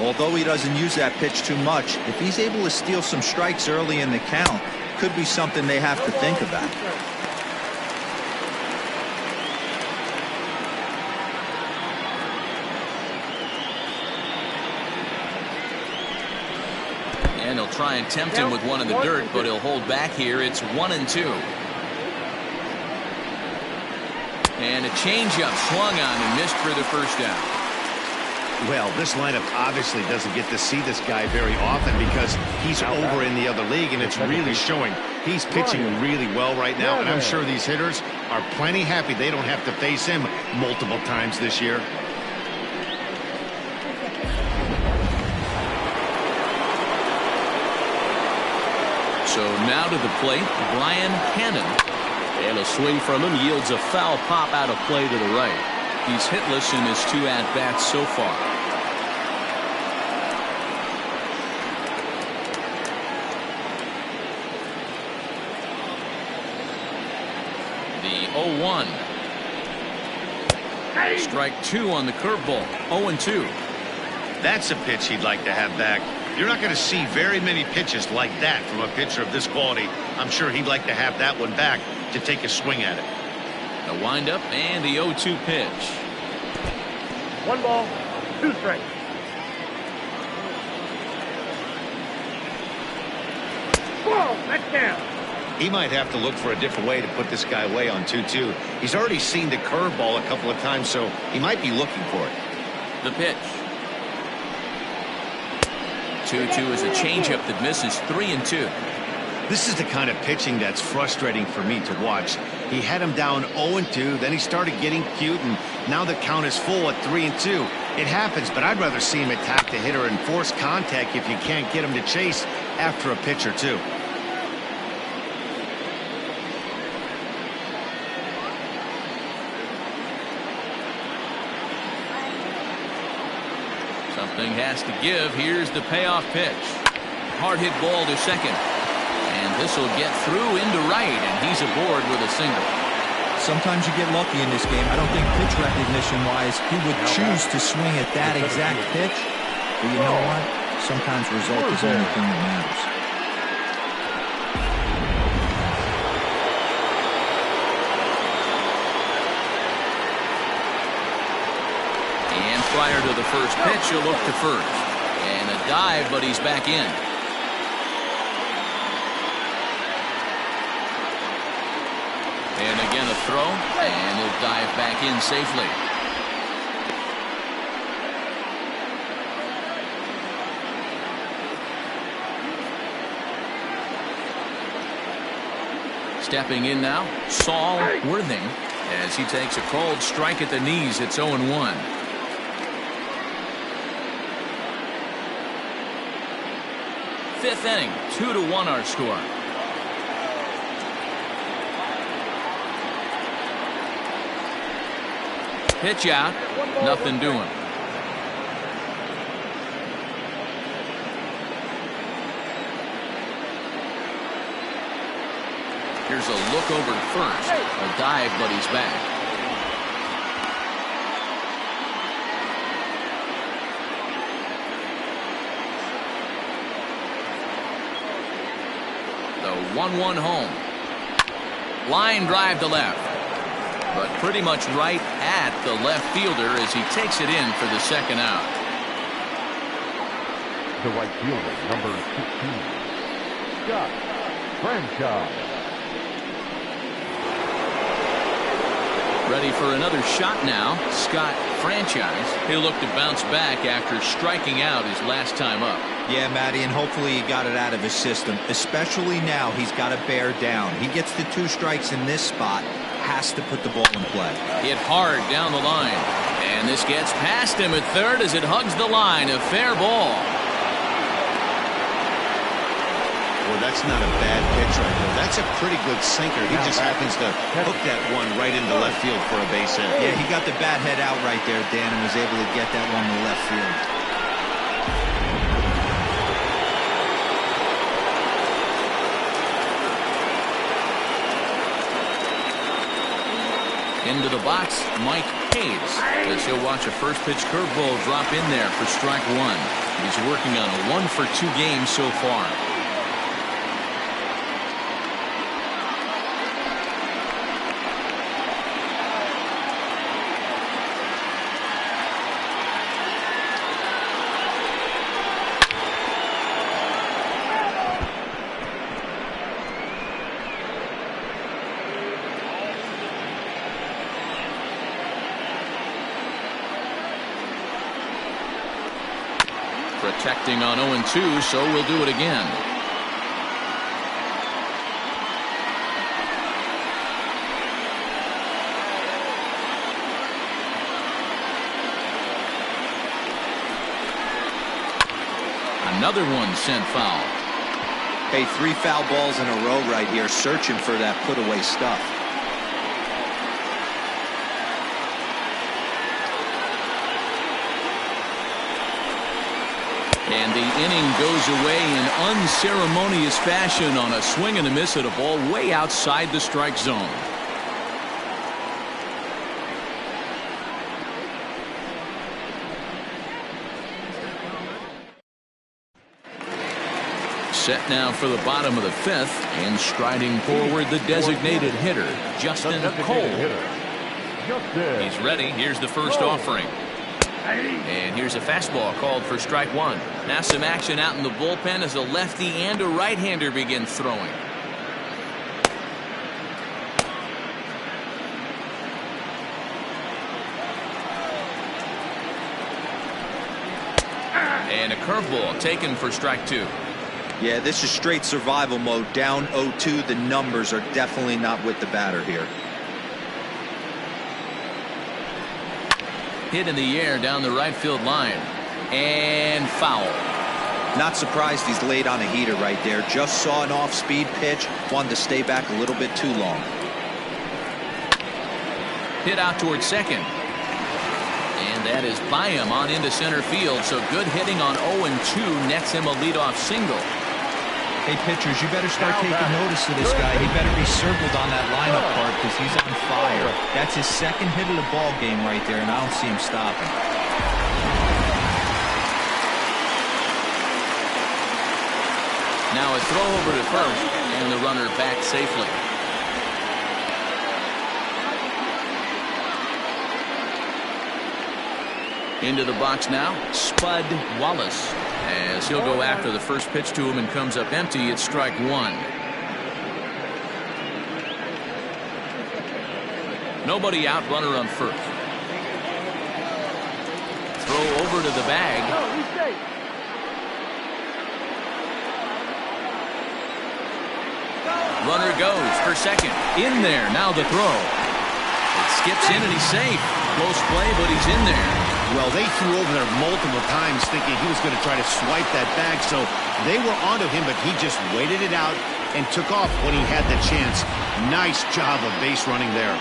Although he doesn't use that pitch too much, if he's able to steal some strikes early in the count, could be something they have to think about. And he'll try and tempt him with one in the dirt, but he'll hold back here. It's 1-2. And a changeup swung on and missed for the first out. Well, this lineup obviously doesn't get to see this guy very often because he's over in the other league, and it's really showing. He's pitching really well right now, and I'm sure these hitters are plenty happy they don't have to face him multiple times this year. So now to the plate, Brian Hannon. And a swing from him yields a foul pop out of play to the right. He's hitless in his 2 at-bats so far. The 0-1. Strike 2 on the curveball. 0-2. That's a pitch he'd like to have back. You're not going to see very many pitches like that from a pitcher of this quality. I'm sure he'd like to have that one back to take a swing at it. The windup and the 0-2 pitch. 1 ball, 2 strikes. Whoa, that's down. He might have to look for a different way to put this guy away on 2-2. He's already seen the curveball a couple of times, so he might be looking for it. The pitch. 2-2 is a changeup that misses. 3-2. This is the kind of pitching that's frustrating for me to watch. He had him down 0-2, then he started getting cute, and now the count is full at 3-2. It happens, but I'd rather see him attack the hitter and force contact if you can't get him to chase after a pitch or two. Something has to give. Here's the payoff pitch. Hard hit ball to second. And this will get through into right, and he's aboard with a single. Sometimes you get lucky in this game. I don't think pitch recognition-wise he would choose to swing at that exact pitch. But you know what? Sometimes result is the only thing that matters. And prior to the first pitch, he'll look to first. And a dive, but he's back in. And again a throw, and he'll dive back in safely. Stepping in now, Saul Worthing, as he takes a cold strike at the knees. It's 0-1. Fifth inning, 2-1 our score. Pitch out, nothing doing. Here's a look over to first. A dive, but he's back. The 1-1 home. Line drive to left. But pretty much right at the left fielder as he takes it in for the second out. The right fielder, number 15, Scott Franchise. Ready for another shot now. Scott Franchise. He'll look to bounce back after striking out his last time up. Yeah, Matty, and hopefully he got it out of his system. Especially now, he's got to bear down. He gets the 2 strikes in this spot. Has to put the ball in play. Hit hard down the line. And this gets past him at third as it hugs the line. A fair ball. Well, that's not a bad pitch right there. That's a pretty good sinker. He just happens to hook that one right into left field for a base hit. Yeah, he got the bat head out right there, Dan, and was able to get that one to left field. Into the box, Mike Hayes, as he'll watch a first pitch curveball drop in there for strike one. He's working on a 1-for-2 game so far. Protecting on 0-2, so we'll do it again. Another one sent foul. Hey, 3 foul balls in a row right here, searching for that put-away stuff. And the inning goes away in unceremonious fashion on a swing and a miss at a ball way outside the strike zone. Set now for the bottom of the 5th, and striding forward the designated hitter, Justin Cole. He's ready. Here's the first offering. And here's a fastball called for strike one. Now some action out in the bullpen as a lefty and a right-hander begin throwing. And a curveball taken for strike two. Yeah, this is straight survival mode. Down 0-2. The numbers are definitely not with the batter here. Hit in the air down the right field line. And foul. Not surprised he's laid on a heater right there. Just saw an off-speed pitch. Wanted to stay back a little bit too long. Hit out towards second. And that is by him on into center field. So good hitting on 0-2 nets him a leadoff single. Hey, pitchers, you better start taking notice of this guy. He better be circled on that lineup part because he's on fire. That's his second hit of the ball game right there, and I don't see him stopping. Now a throw over to first, and the runner back safely. Into the box now, Spud Wallace, as he'll go after the first pitch to him and comes up empty. It's strike one. Nobody out, runner on first. Throw over to the bag. Runner goes for second. In there, now the throw. It skips in and he's safe. Close play, but he's in there. Well, they threw over there multiple times thinking he was going to try to swipe that bag, so they were onto him, but he just waited it out and took off when he had the chance. Nice job of base running there.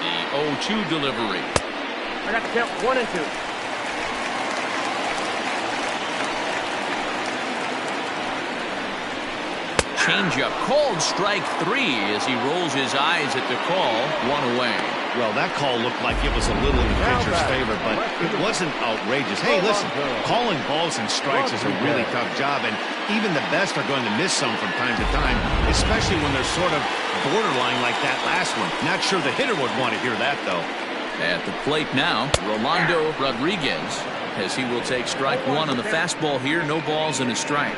The 0-2 delivery. I got to count 1 and 2. Changeup called strike three as he rolls his eyes at the call. One away. Well, that call looked like it was a little in the pitcher's favor, but it wasn't outrageous. Hey, listen, calling balls and strikes is a really tough job, and even the best are going to miss some from time to time, especially when they're sort of borderline like that last one. Not sure the hitter would want to hear that, though. At the plate now, Rolando Rodriguez, as he will take strike one on the fastball here. No balls and a strike.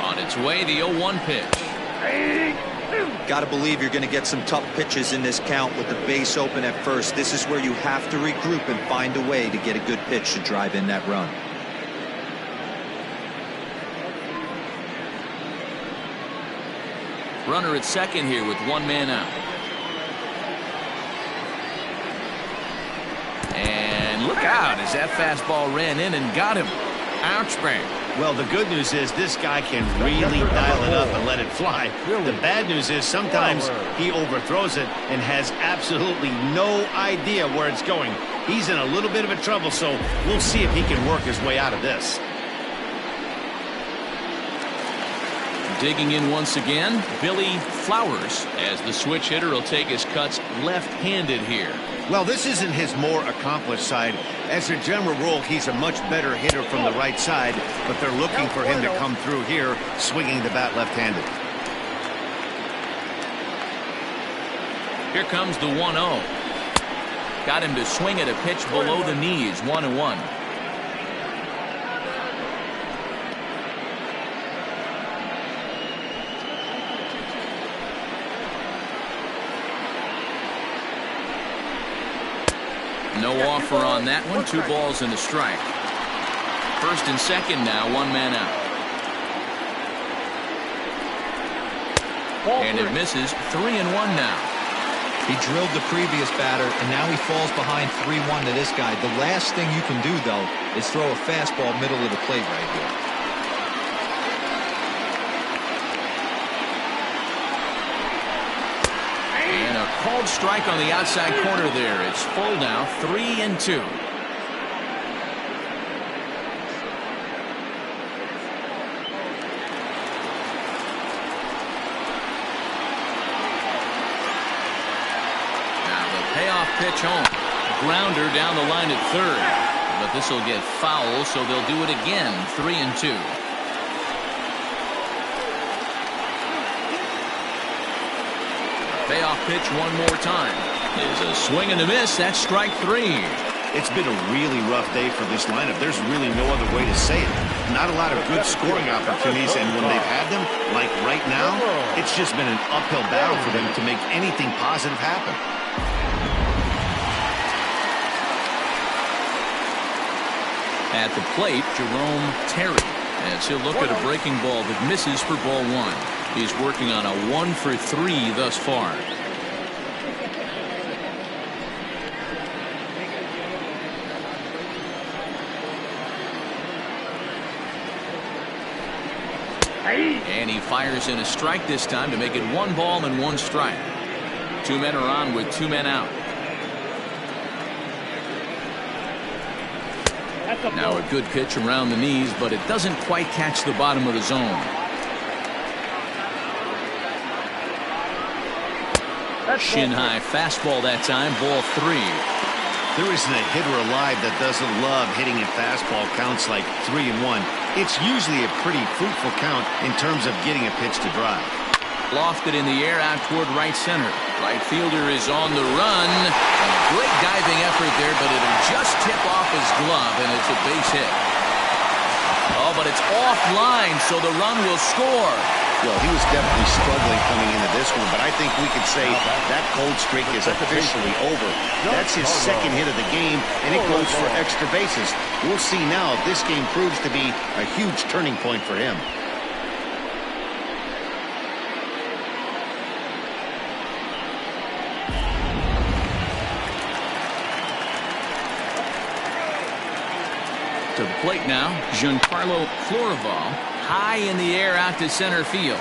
On its way, the 0-1 pitch. Got to believe you're going to get some tough pitches in this count with the base open at first. This is where you have to regroup and find a way to get a good pitch to drive in that run. Runner at second here with one man out. Look out as that fastball ran in and got him. Ouch, bang. Well, the good news is this guy can really dial it up and let it fly. The bad news is sometimes he overthrows it and has absolutely no idea where it's going. He's in a little bit of a trouble, so we'll see if he can work his way out of this. Digging in once again, Billy Flowers, as the switch hitter will take his cuts left-handed here. Well, this isn't his more accomplished side. As a general rule, he's a much better hitter from the right side, but they're looking for him to come through here, swinging the bat left-handed. Here comes the 1-0. Got him to swing at a pitch below the knees, 1-1. No offer on that one. 2 balls and a strike. First and second now, 1 man out. And it misses. 3-1 now. He drilled the previous batter, and now he falls behind 3-1 to this guy. The last thing you can do, though, is throw a fastball middle of the plate right here. And a called strike on the outside corner there. It's full now, 3-2. Now the payoff pitch home. Grounder down the line at third. But this will get foul, so they'll do it again, 3-2. Payoff pitch one more time. Is a swing and a miss. That's strike 3. It's been a really rough day for this lineup. There's really no other way to say it. Not a lot of good scoring opportunities, and when they've had them, like right now, it's just been an uphill battle for them to make anything positive happen. At the plate, Jerome Terry, as he'll look at a breaking ball that misses for ball 1. He's working on a 1 for 3 thus far. And he fires in a strike this time to make it 1 ball and 1 strike. 2 men are on with 2 men out. Now a good pitch around the knees, but it doesn't quite catch the bottom of the zone. Shin high fastball that time, ball 3. There isn't a hitter alive that doesn't love hitting a fastball counts like 3-1. It's usually a pretty fruitful count in terms of getting a pitch to drive. Lofted in the air out toward right center. Right fielder is on the run. Great diving effort there, but it'll just tip off his glove, and it's a base hit. Oh, but it's offline, so the run will score. Well, he was definitely struggling coming into this one, but I think we could say that cold streak is officially over. That's his second hit of the game, and it goes for extra bases. We'll see now if this game proves to be a huge turning point for him. To the plate now, Giancarlo Florival, high in the air out to center field.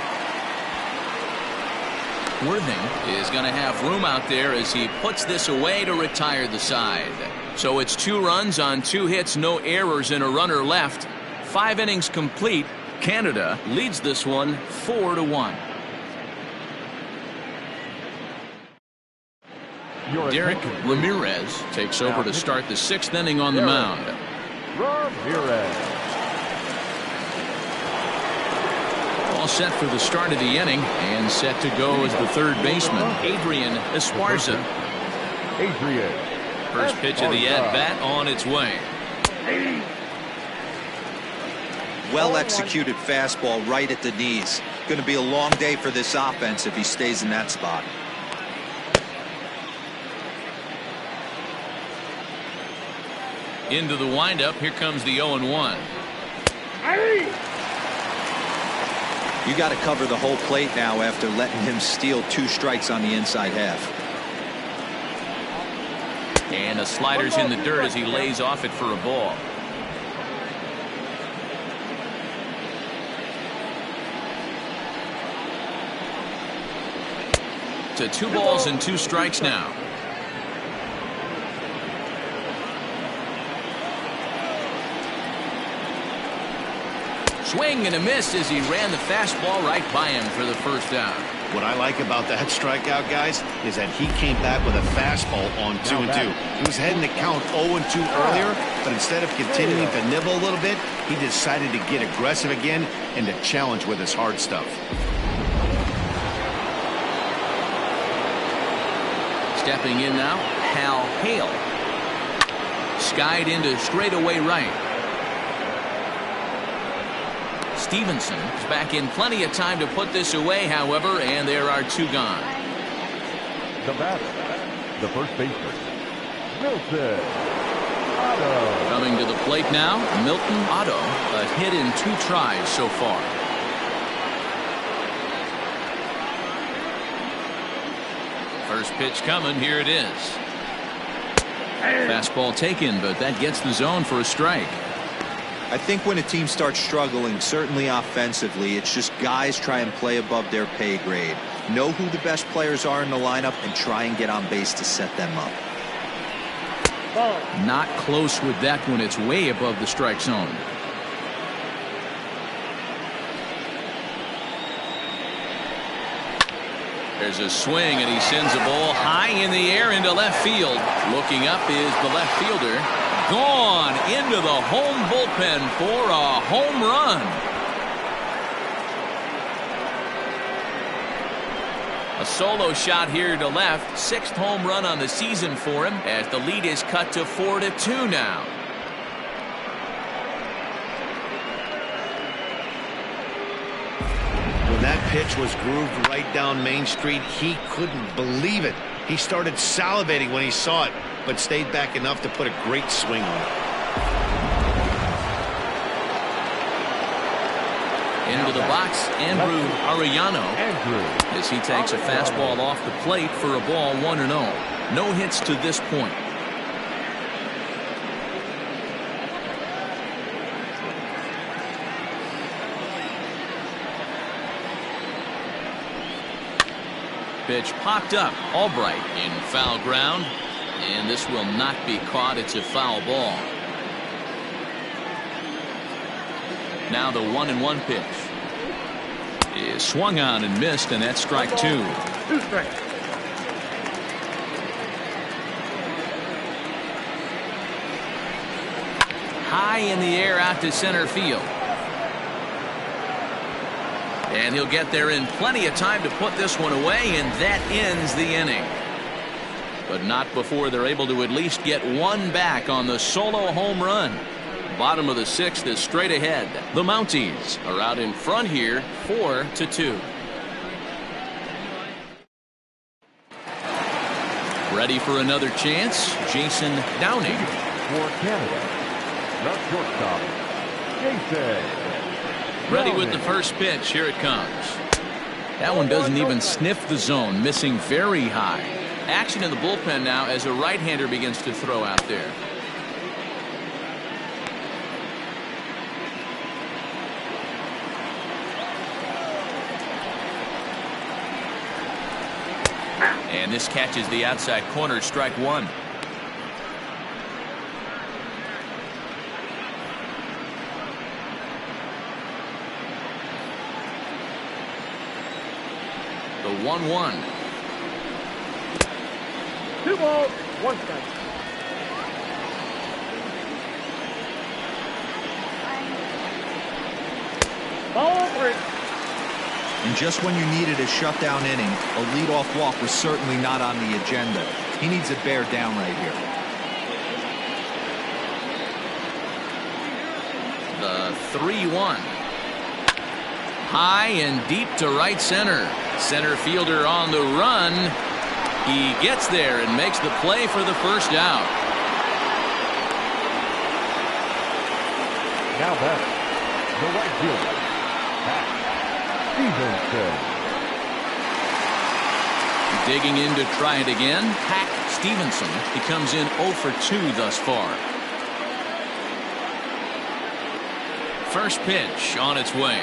Worthing is going to have room out there as he puts this away to retire the side. So it's 2 runs on 2 hits, no errors, and a runner left. 5 innings complete. Canada leads this one 4-1. Derek Ramirez takes over to start the 6th inning on the mound. Ramirez. All set for the start of the inning and set to go as the third baseman, Adrian Esparza. First pitch of the at-bat on its way. Well executed fastball right at the knees. Going to be a long day for this offense if he stays in that spot. Into the windup. Here comes the 0-1. You got to cover the whole plate now after letting him steal 2 strikes on the inside half. And the slider's in the dirt as he lays off it for a ball. To 2 balls and 2 strikes now. Swing and a miss as he ran the fastball right by him for the first out. What I like about that strikeout, guys, is that he came back with a fastball on 2-2. He was heading to count 0-2 earlier, but instead of continuing to nibble a little bit, he decided to get aggressive again and to challenge with his hard stuff. Stepping in now, Hal Hale. Skied into straightaway right. Stevenson is back in plenty of time to put this away, however, and there are 2 gone. The batter, the first baseman, Milton Otto. Coming to the plate now, Milton Otto, a hit in 2 tries so far. First pitch coming, here it is. Fastball taken, but that gets the zone for a strike. I think when a team starts struggling, certainly offensively, it's just guys try and play above their pay grade. Know who the best players are in the lineup and try and get on base to set them up. Not close with that one. It's way above the strike zone. There's a swing, and he sends a ball high in the air into left field. Looking up is the left fielder. Gone into the home bullpen for a home run. A solo shot here to left. 6th home run on the season for him as the lead is cut to 4-2 now. When that pitch was grooved right down Main Street, he couldn't believe it. He started salivating when he saw it, but stayed back enough to put a great swing on it. Into the box, Andrew Arellano, as he takes a fastball off the plate for a ball 1-0. No hits to this point. Pitch popped up. Albright in foul ground, and this will not be caught. It's a foul ball. Now the 1-1 pitch is swung on and missed, and that's strike 2. 2 strikes. High in the air out to center field. And he'll get there in plenty of time to put this one away, and that ends the inning. But not before they're able to at least get one back on the solo home run. Bottom of the 6th is straight ahead. The Mounties are out in front here, 4-2. Ready for another chance, Jason Downing. For Canada, the shortstop, Jason. Ready with the first pitch. Here it comes. That one doesn't even sniff the zone, missing very high. Action in the bullpen now as a right-hander begins to throw out there. And this catches the outside corner, strike 1. The 1-1. 2 balls, 1 strike. Ball 3. And just when you needed a shutdown inning, a leadoff walk was certainly not on the agenda. He needs to bear down right here. The 3-1. High and deep to right center. Center fielder on the run. He gets there and makes the play for the first out. Now batter, the right fielder, Pat Stevenson. Digging in to try it again, Hack Stevenson. He comes in 0 for 2 thus far. First pitch on its way.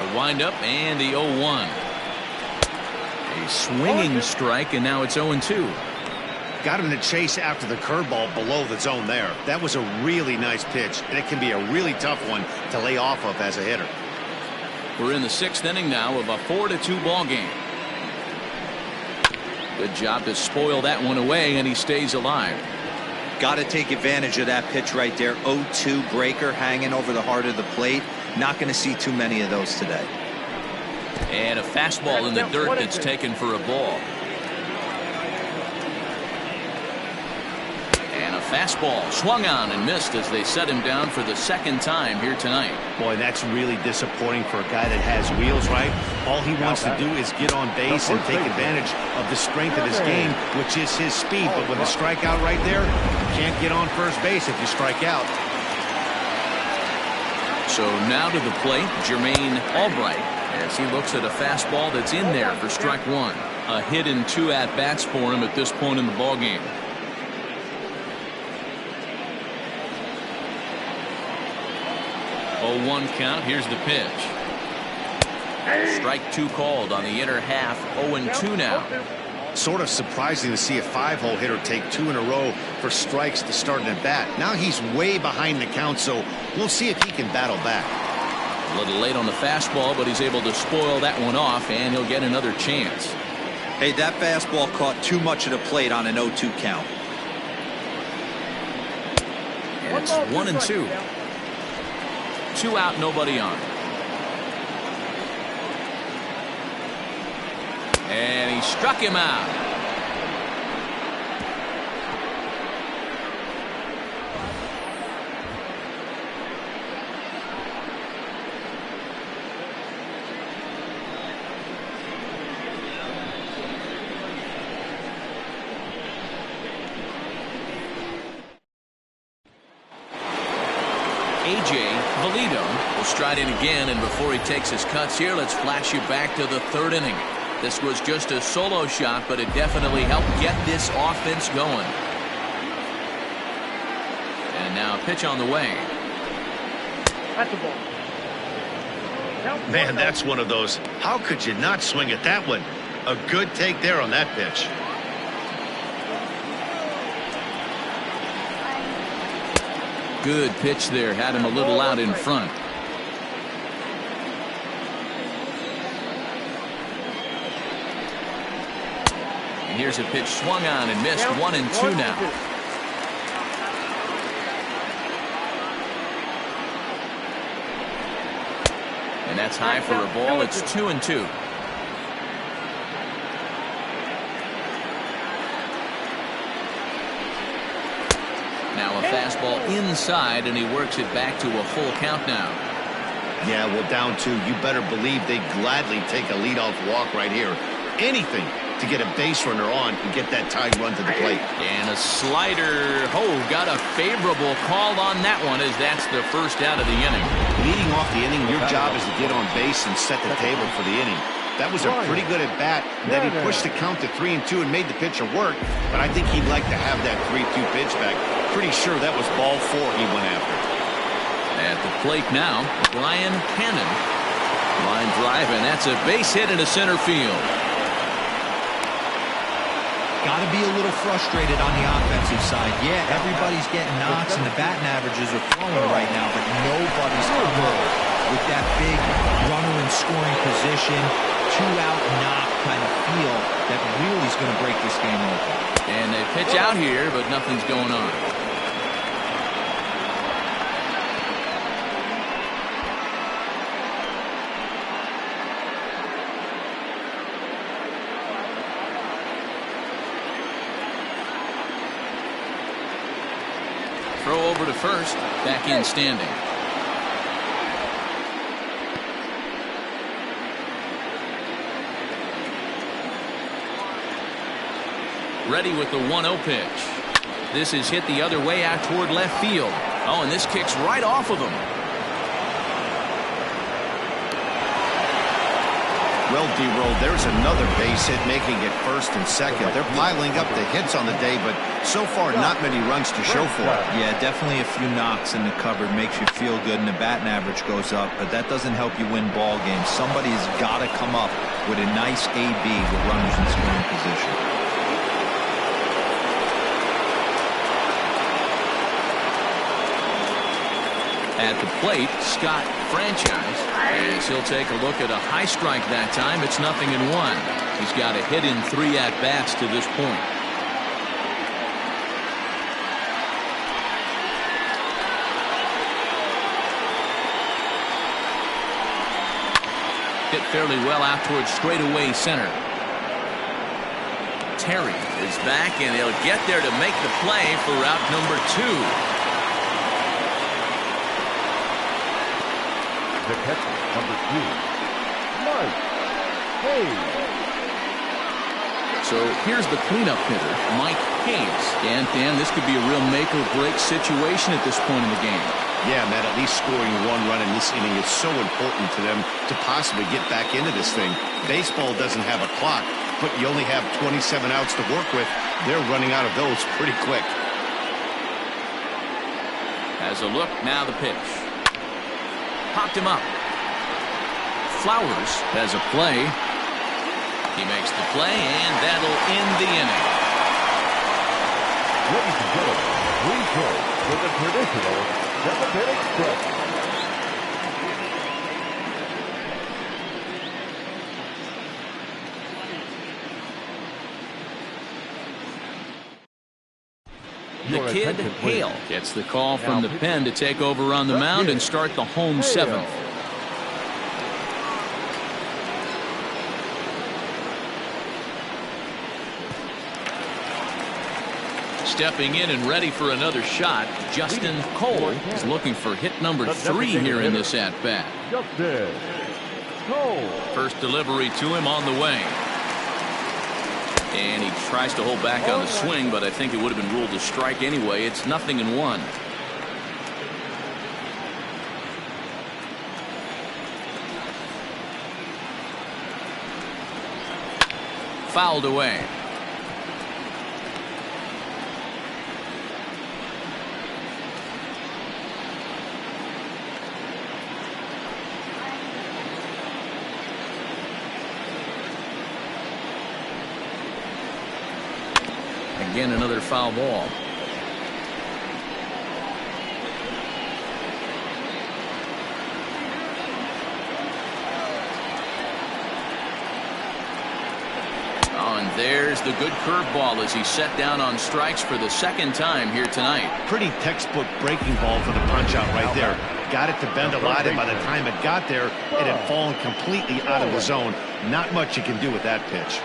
The windup and the 0-1. A swinging strike, and now it's 0-2. Got him to chase after the curveball below the zone there. That was a really nice pitch, and it can be a really tough one to lay off of as a hitter. We're in the 6th inning now of a 4-2 ball game. Good job to spoil that one away, and he stays alive. Got to take advantage of that pitch right there. 0-2 breaker hanging over the heart of the plate. Not going to see too many of those today. And a fastball in the dirt that's taken for a ball. And a fastball swung on and missed as they set him down for the 2nd time here tonight. Boy, that's really disappointing for a guy that has wheels, right? All he wants to do is get on base and take advantage of the strength of his game, which is his speed. But with a strikeout right there, you can't get on first base if you strike out. So now to the plate, Jermaine Albright, as he looks at a fastball that's in there for strike 1. A hit and 2 at-bats for him at this point in the ballgame. 0-1 count. Here's the pitch. Strike 2 called on the inner half. 0-2 now. Sort of surprising to see a 5-hole hitter take 2 in a row for strikes to start an at-bat. Now he's way behind the count, so we'll see if he can battle back. A little late on the fastball, but he's able to spoil that one off, and he'll get another chance. Hey, that fastball caught too much of the plate on an 0-2 count. And it's 1-2. 2 out, nobody on. And he struck him out. A.J. Valito will stride in again, and before he takes his cuts here, let's flash you back to the 3rd inning. This was just a solo shot, but it definitely helped get this offense going. And now a pitch on the way. That's a ball. Man, that's one of those. How could you not swing at that one? A good take there on that pitch. Good pitch there. Had him a little out in front. And here's a pitch swung on and missed. 1-2 now. And that's high for a ball. It's 2-2. Now a fastball inside, and he works it back to a full count now. Yeah, well, down 2, you better believe they gladly take a leadoff walk right here. Anything to get a base runner on and get that tied run to the plate. And a slider. Oh, got a favorable call on that one, as that's the first out of the inning. Leading off the inning, your job is to get on base and set the table for the inning. That was a pretty good at bat. Then he pushed the count to 3-2 and made the pitcher work. But I think he'd like to have that 3-2 pitch back. Pretty sure that was ball 4 he went after. At the plate now, Brian Cannon. Line drive, and that's a base hit into center field. Got to be a little frustrated on the offensive side. Yeah, everybody's getting knocks and the batting averages are flowing right now, but nobody's coming with that big runner in scoring position, 2-out knock kind of feel that really is going to break this game open. And they pitch out here, but nothing's going on. Throw over to first, back in standing. Ready with the 1-0 pitch. This is hit the other way out toward left field. Oh, and this kicks right off of him. Well, D-Roll, there's another base hit, making it first and second. They're piling up the hits on the day, but so far not many runs to show for it. Yeah, definitely a few knocks in the cupboard makes you feel good, and the batting average goes up, but that doesn't help you win ball games. Somebody's got to come up with a nice AB with runners in scoring position. At the plate, Scott Franchise, as he'll take a look at a high strike that time. It's 0-1. He's got a hit in 3 at-bats to this point. Hit fairly well out towards straightaway center. Terry is back, and he'll get there to make the play for out number 2. The catcher, number 2, Mike Hayes. So here's the cleanup hitter, Mike Hayes. And Dan, this could be a real make-or-break situation at this point in the game. Yeah, Matt, at least scoring 1 run in this inning is so important to them to possibly get back into this thing. Baseball doesn't have a clock, but you only have 27 outs to work with. They're running out of those pretty quick. As a look, now the pitch. Popped him up. Flowers has a play. He makes the play, and that'll end the inning. Ladies and gentlemen, please join with the traditional 7-inning stretch. The kid, Hale, gets the call from the pen to take over on the mound and start the home 7th. Stepping in and ready for another shot, Justin Cole is looking for hit number 3 here in this at-bat. Justin Cole. First delivery to him on the way. And he tries to hold back on the swing, but I think it would have been ruled a strike anyway. It's 0-1. Fouled away. Again, another foul ball. Oh, and there's the good curveball as he set down on strikes for the 2nd time here tonight. Pretty textbook breaking ball for the punch out right there. Got it to bend a lot, and by the time it got there, it had fallen completely out of the zone. Not much you can do with that pitch.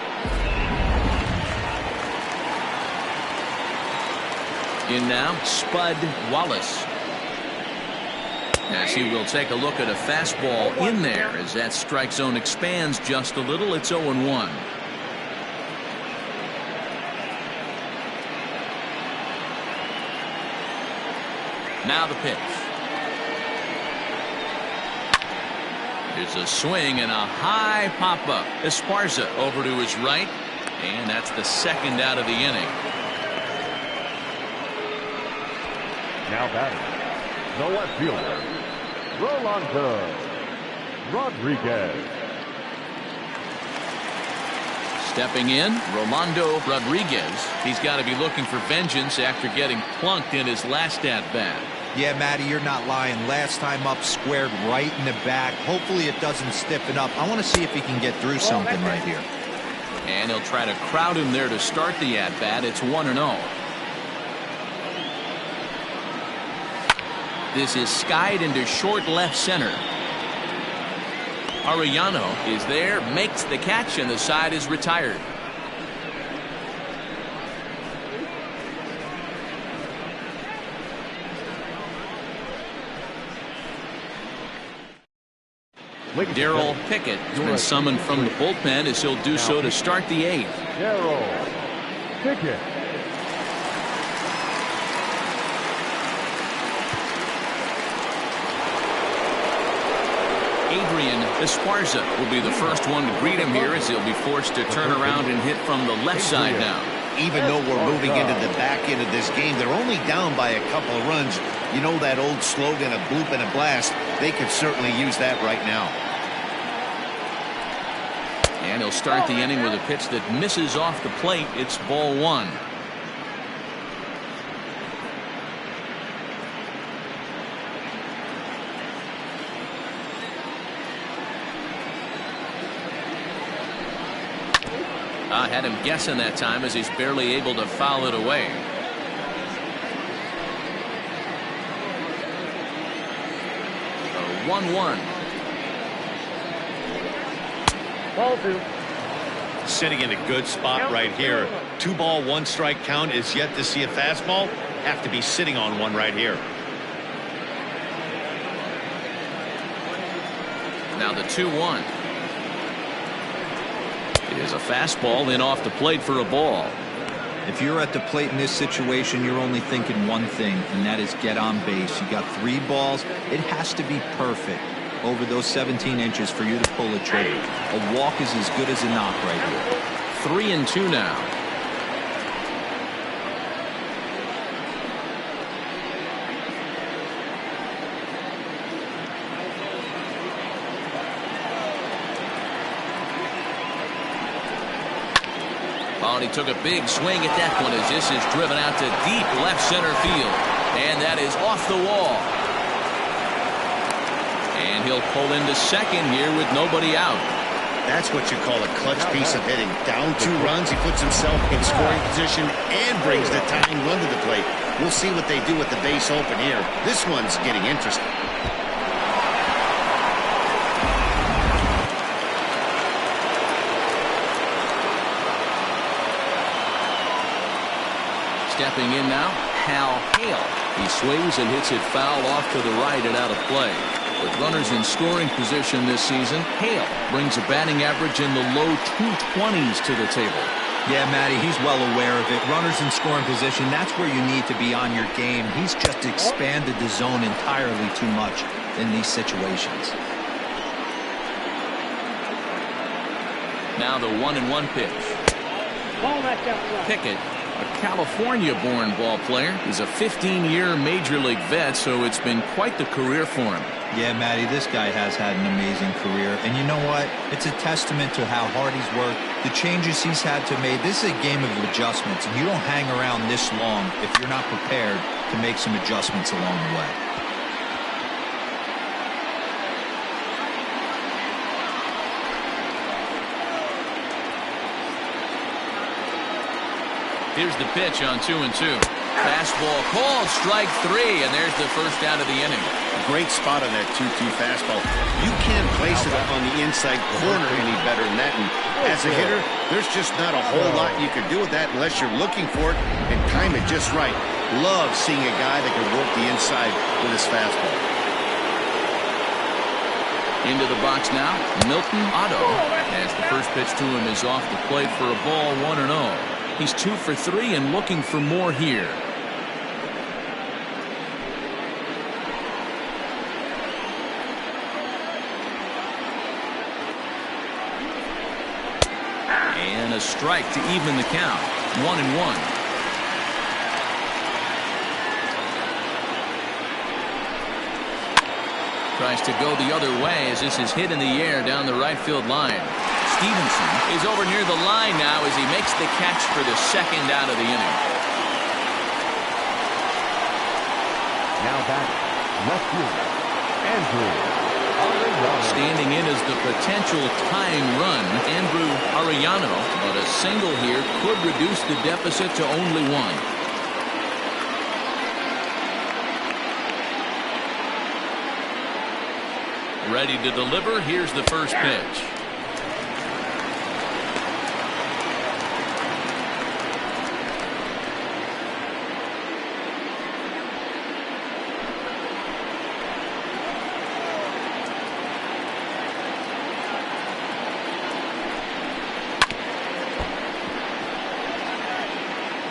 In now, Spud Wallace. As he will take a look at a fastball in there as that strike zone expands just a little. It's 0-1. Now the pitch. There's a swing and a high pop-up. Esparza over to his right, and that's the 2nd out of the inning. Now batting, the left fielder, Rolando Rodriguez. Stepping in, Rolando Rodriguez. He's got to be looking for vengeance after getting plunked in his last at-bat. Yeah, Matty, you're not lying. Last time up, squared right in the back. Hopefully it doesn't stiffen up. I want to see if he can get through something right here. And he'll try to crowd him there to start the at-bat. It's 1-0. This is skied into short left center. Arellano is there, makes the catch, and the side is retired. Darrell Pickett has been summoned from the bullpen as he'll do so to start the 8th. Darrell Pickett. Adrian Esparza will be the first one to greet him here as he'll be forced to turn around and hit from the left side now. Even though we're moving into the back end of this game, they're only down by a couple of runs. You know that old slogan, a bloop and a blast. They could certainly use that right now. And he'll start the inning with a pitch that misses off the plate. It's ball one. I had him guessing that time as he's barely able to foul it away. So 1-1. Ball two. Sitting in a good spot right here. 2-ball, 1-strike count is yet to see a fastball. Have to be sitting on one right here. Now the 2-1. It is a fastball in off the plate for a ball. If you're at the plate in this situation, you're only thinking one thing, and that is get on base. You got 3 balls. It has to be perfect over those 17 inches for you to pull a trigger. A walk is as good as a knock right here. 3-2 now. Oh, and he took a big swing at that one as this is driven out to deep left center field. And that is off the wall. And he'll pull into second here with nobody out. That's what you call a clutch piece of hitting. Down 2 runs, he puts himself in scoring position and brings the tying run to the plate. We'll see what they do with the base open here. This one's getting interesting. Stepping in now, Hal Hale. He swings and hits it foul off to the right and out of play. With runners in scoring position this season, Hale brings a batting average in the low 220s to the table. Yeah, Matty, he's well aware of it. Runners in scoring position, that's where you need to be on your game. He's just expanded the zone entirely too much in these situations. Now the 1-1 pitch. Ball knocked out front. Pickett, a California-born ball player, is a 15-year Major League vet, so it's been quite the career for him. Yeah, Matty, this guy has had an amazing career. And you know what? It's a testament to how hard he's worked, the changes he's had to make. This is a game of adjustments, and you don't hang around this long if you're not prepared to make some adjustments along the way. Here's the pitch on 2-2. Fastball called, strike 3, and there's the first out of the inning. Great spot on that 2-2 fastball. You can't place it on the inside corner any better than that. And as a hitter, there's just not a whole lot you can do with that unless you're looking for it and time it just right. Love seeing a guy that can work the inside with his fastball. Into the box now, Milton Otto. As the first pitch to him is off the plate for a ball, 1-0. He's 2 for 3 and looking for more here. And a strike to even the count. 1-1. Tries to go the other way as this is hit in the air down the right field line. Stevenson is over near the line now as he makes the catch for the second out of the inning. Now back, left fielder, Andrew Arellano. Standing in as the potential tying run, Andrew Arellano, but a single here could reduce the deficit to only 1. Ready to deliver. Here's the first pitch.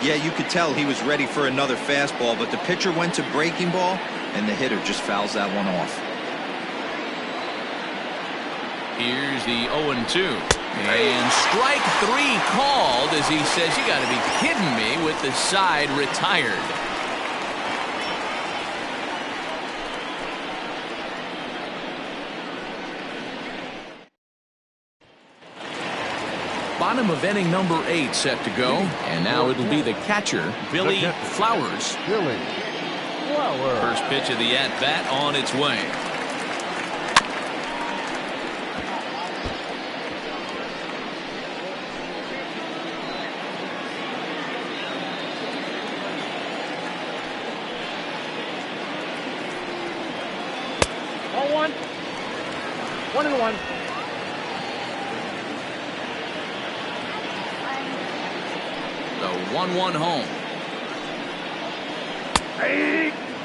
Yeah, you could tell he was ready for another fastball, but the pitcher went to breaking ball, and the hitter just fouls that one off. Here's the 0-2. And strike 3 called as he says, you got to be kidding me, with the side retired. Bottom of inning number 8 set to go, and now it'll be the catcher, Billy Flowers. Billy Flowers. First pitch of the at-bat on its way. Ball 1. 1-1. The 1-1 home.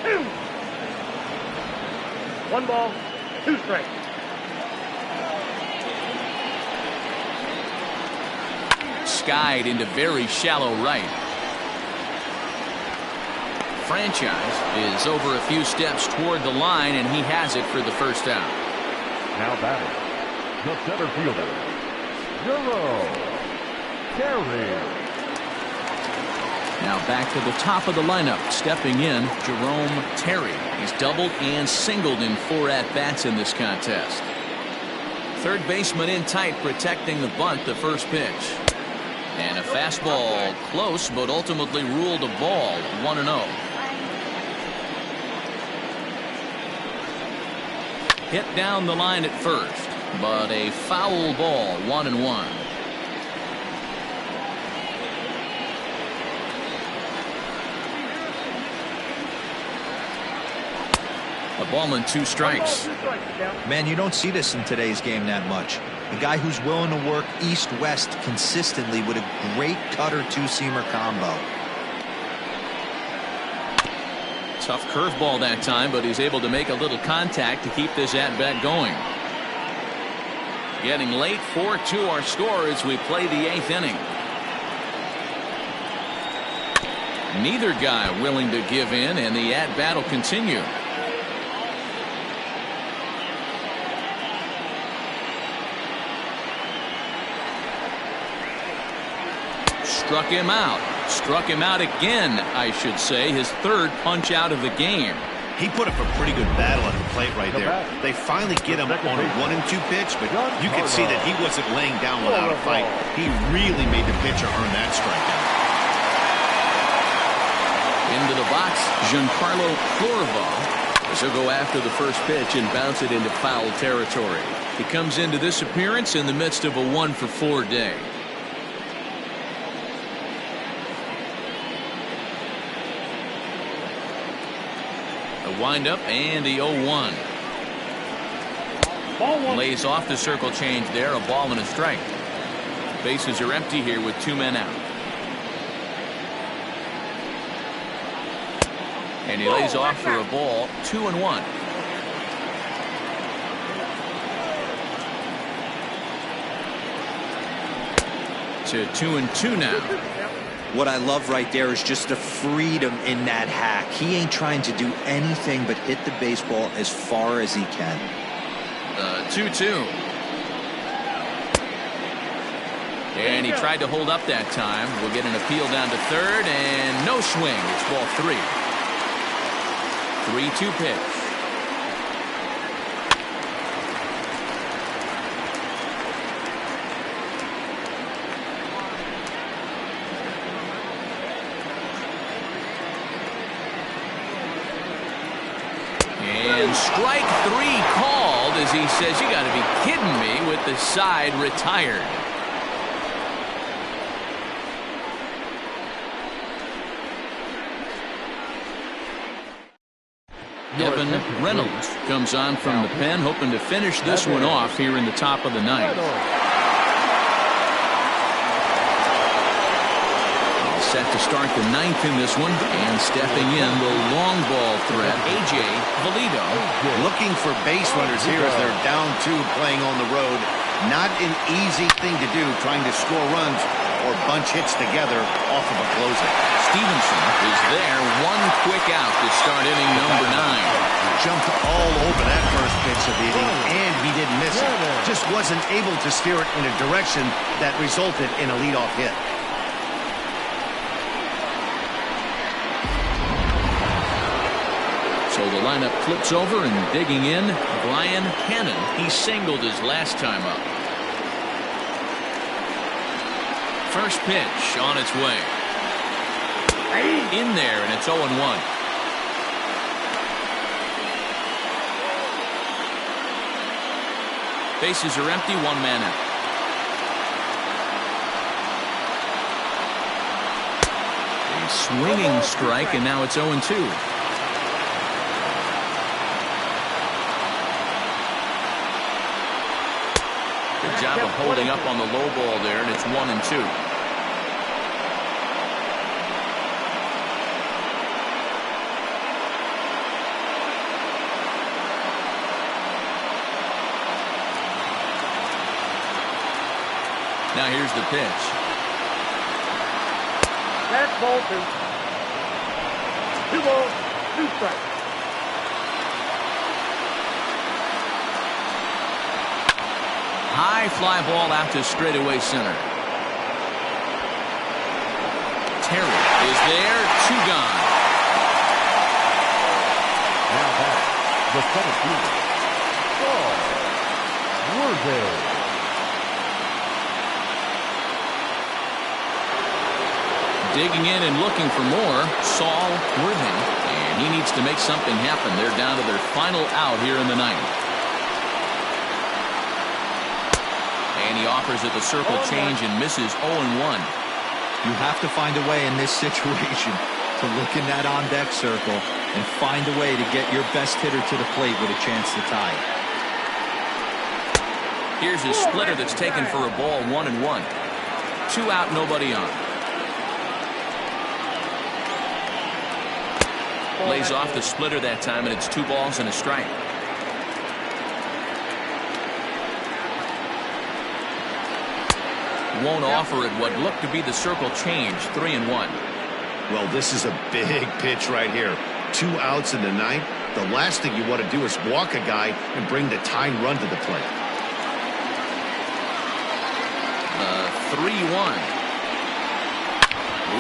2. 1 ball, 2 strikes. Skied into very shallow right. Franchise is over a few steps toward the line, and he has it for the first out. Now batting, the center fielder, Jerome Terry. Now back to the top of the lineup, stepping in, Jerome Terry. He's doubled and singled in 4 at-bats in this contest. Third baseman in tight, protecting the bunt, the first pitch. And a fastball close, but ultimately ruled a ball, 1-0. Hit down the line at first, but a foul ball, 1-1. A ball and 2 strikes. Man, you don't see this in today's game that much. A guy who's willing to work east-west consistently with a great cutter two-seamer combo. Tough curveball that time, but he's able to make a little contact to keep this at-bat going. Getting late, 4-2 our score as we play the 8th inning. Neither guy willing to give in, and the at-bat will continue. Struck him out. Struck him out again, I should say. His 3rd punch out of the game. He put up a pretty good battle at the plate right there. They finally get him on a 1-2 pitch, but you can see that he wasn't laying down without a fight. He really made the pitcher earn that strikeout. Into the box, Giancarlo Florival. As he'll go after the first pitch and bounce it into foul territory. He comes into this appearance in the midst of a 1-for-4 day. Windup and the 0-1. Lays off the circle change there. A ball and a strike. Bases are empty here with 2 men out. And he lays off for a ball. 2-1. To 2-2 now. What I love right there is just the freedom in that hack. He ain't trying to do anything but hit the baseball as far as he can. 2-2. And he tried to hold up that time. We'll get an appeal down to 3rd, and no swing. It's ball 3. 3-2 pitch. And strike 3 called as he says, you got to be kidding me, with the side retired. Evan Reynolds comes on from the pen, hoping to finish this one off here in the top of the 9th. Set to start the 9th in this one, and stepping in, the long ball threat, A.J. Valido. Looking for base runners here as they're down 2 playing on the road. Not an easy thing to do, trying to score runs or bunch hits together off of a closer. Stevenson is there. One quick out to start inning number 9. Jumped all over that first pitch of the inning, and he didn't miss it. Just wasn't able to steer it in a direction that resulted in a leadoff hit. So the lineup flips over, and digging in, Brian Hannon. He singled his last time up. First pitch on its way. In there, and it's 0-1. Bases are empty, one man out. A swinging strike, and now it's 0-2. Good job of holding up on the low ball there, and it's 1-2. Now here's the pitch. That's ball 2. 2 balls, 2 strikes. High fly ball out to straightaway center. Terry is there, 2 gone. Now back, the center fielder, Saul Worthing. Digging in and looking for more, Saul Worthing. And he needs to make something happen. They're down to their final out here in the 9th. And he offers it the circle change and misses 0-1. You have to find a way in this situation to look in that on-deck circle and find a way to get your best hitter to the plate with a chance to tie. Here's his splitter that's taken for a ball, 1-1. 2 out, nobody on. Lays off the splitter that time, and it's 2 balls and a strike. Won't offer it what looked to be the circle change, 3-1. Well, this is a big pitch right here. 2 outs in the 9th. The last thing you want to do is walk a guy and bring the tying run to the plate. 3-1.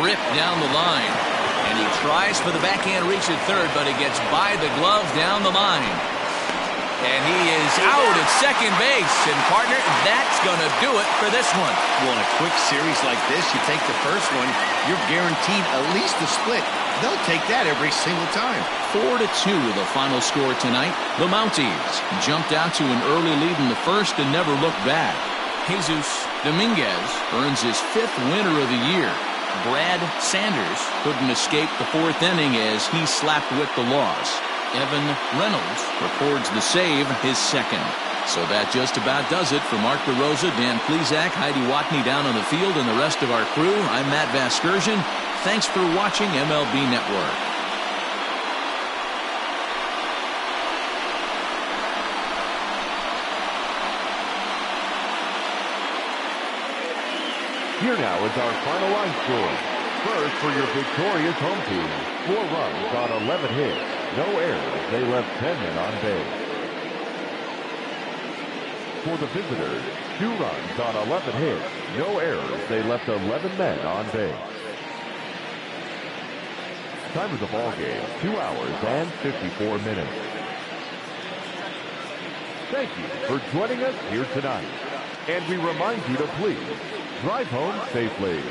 Ripped down the line. And he tries for the backhand reach at third, but he gets by the glove down the line. And he is out at second base. And, partner, that's going to do it for this one. Well, in a quick series like this, you take the first one, you're guaranteed at least a split. They'll take that every single time. 4-2 the final score tonight. The Mounties jumped out to an early lead in the first and never looked back. Jesus Dominguez earns his 5th winner of the year. Brad Sanders couldn't escape the 4th inning as he slapped with the loss. Evan Reynolds records the save, his 2nd. So that just about does it for Mark DeRosa, Dan Plesac, Heidi Watney down on the field, and the rest of our crew. I'm Matt Vasgersian. Thanks for watching MLB Network. Here now is our final line score. First for your victorious home team. 4 runs on 11 hits. No errors. They left 10 men on base. For the visitors, 2 runs on 11 hits. No errors. They left 11 men on base. Time of the ball game, 2 hours and 54 minutes. Thank you for joining us here tonight. And we remind you to please drive home safely.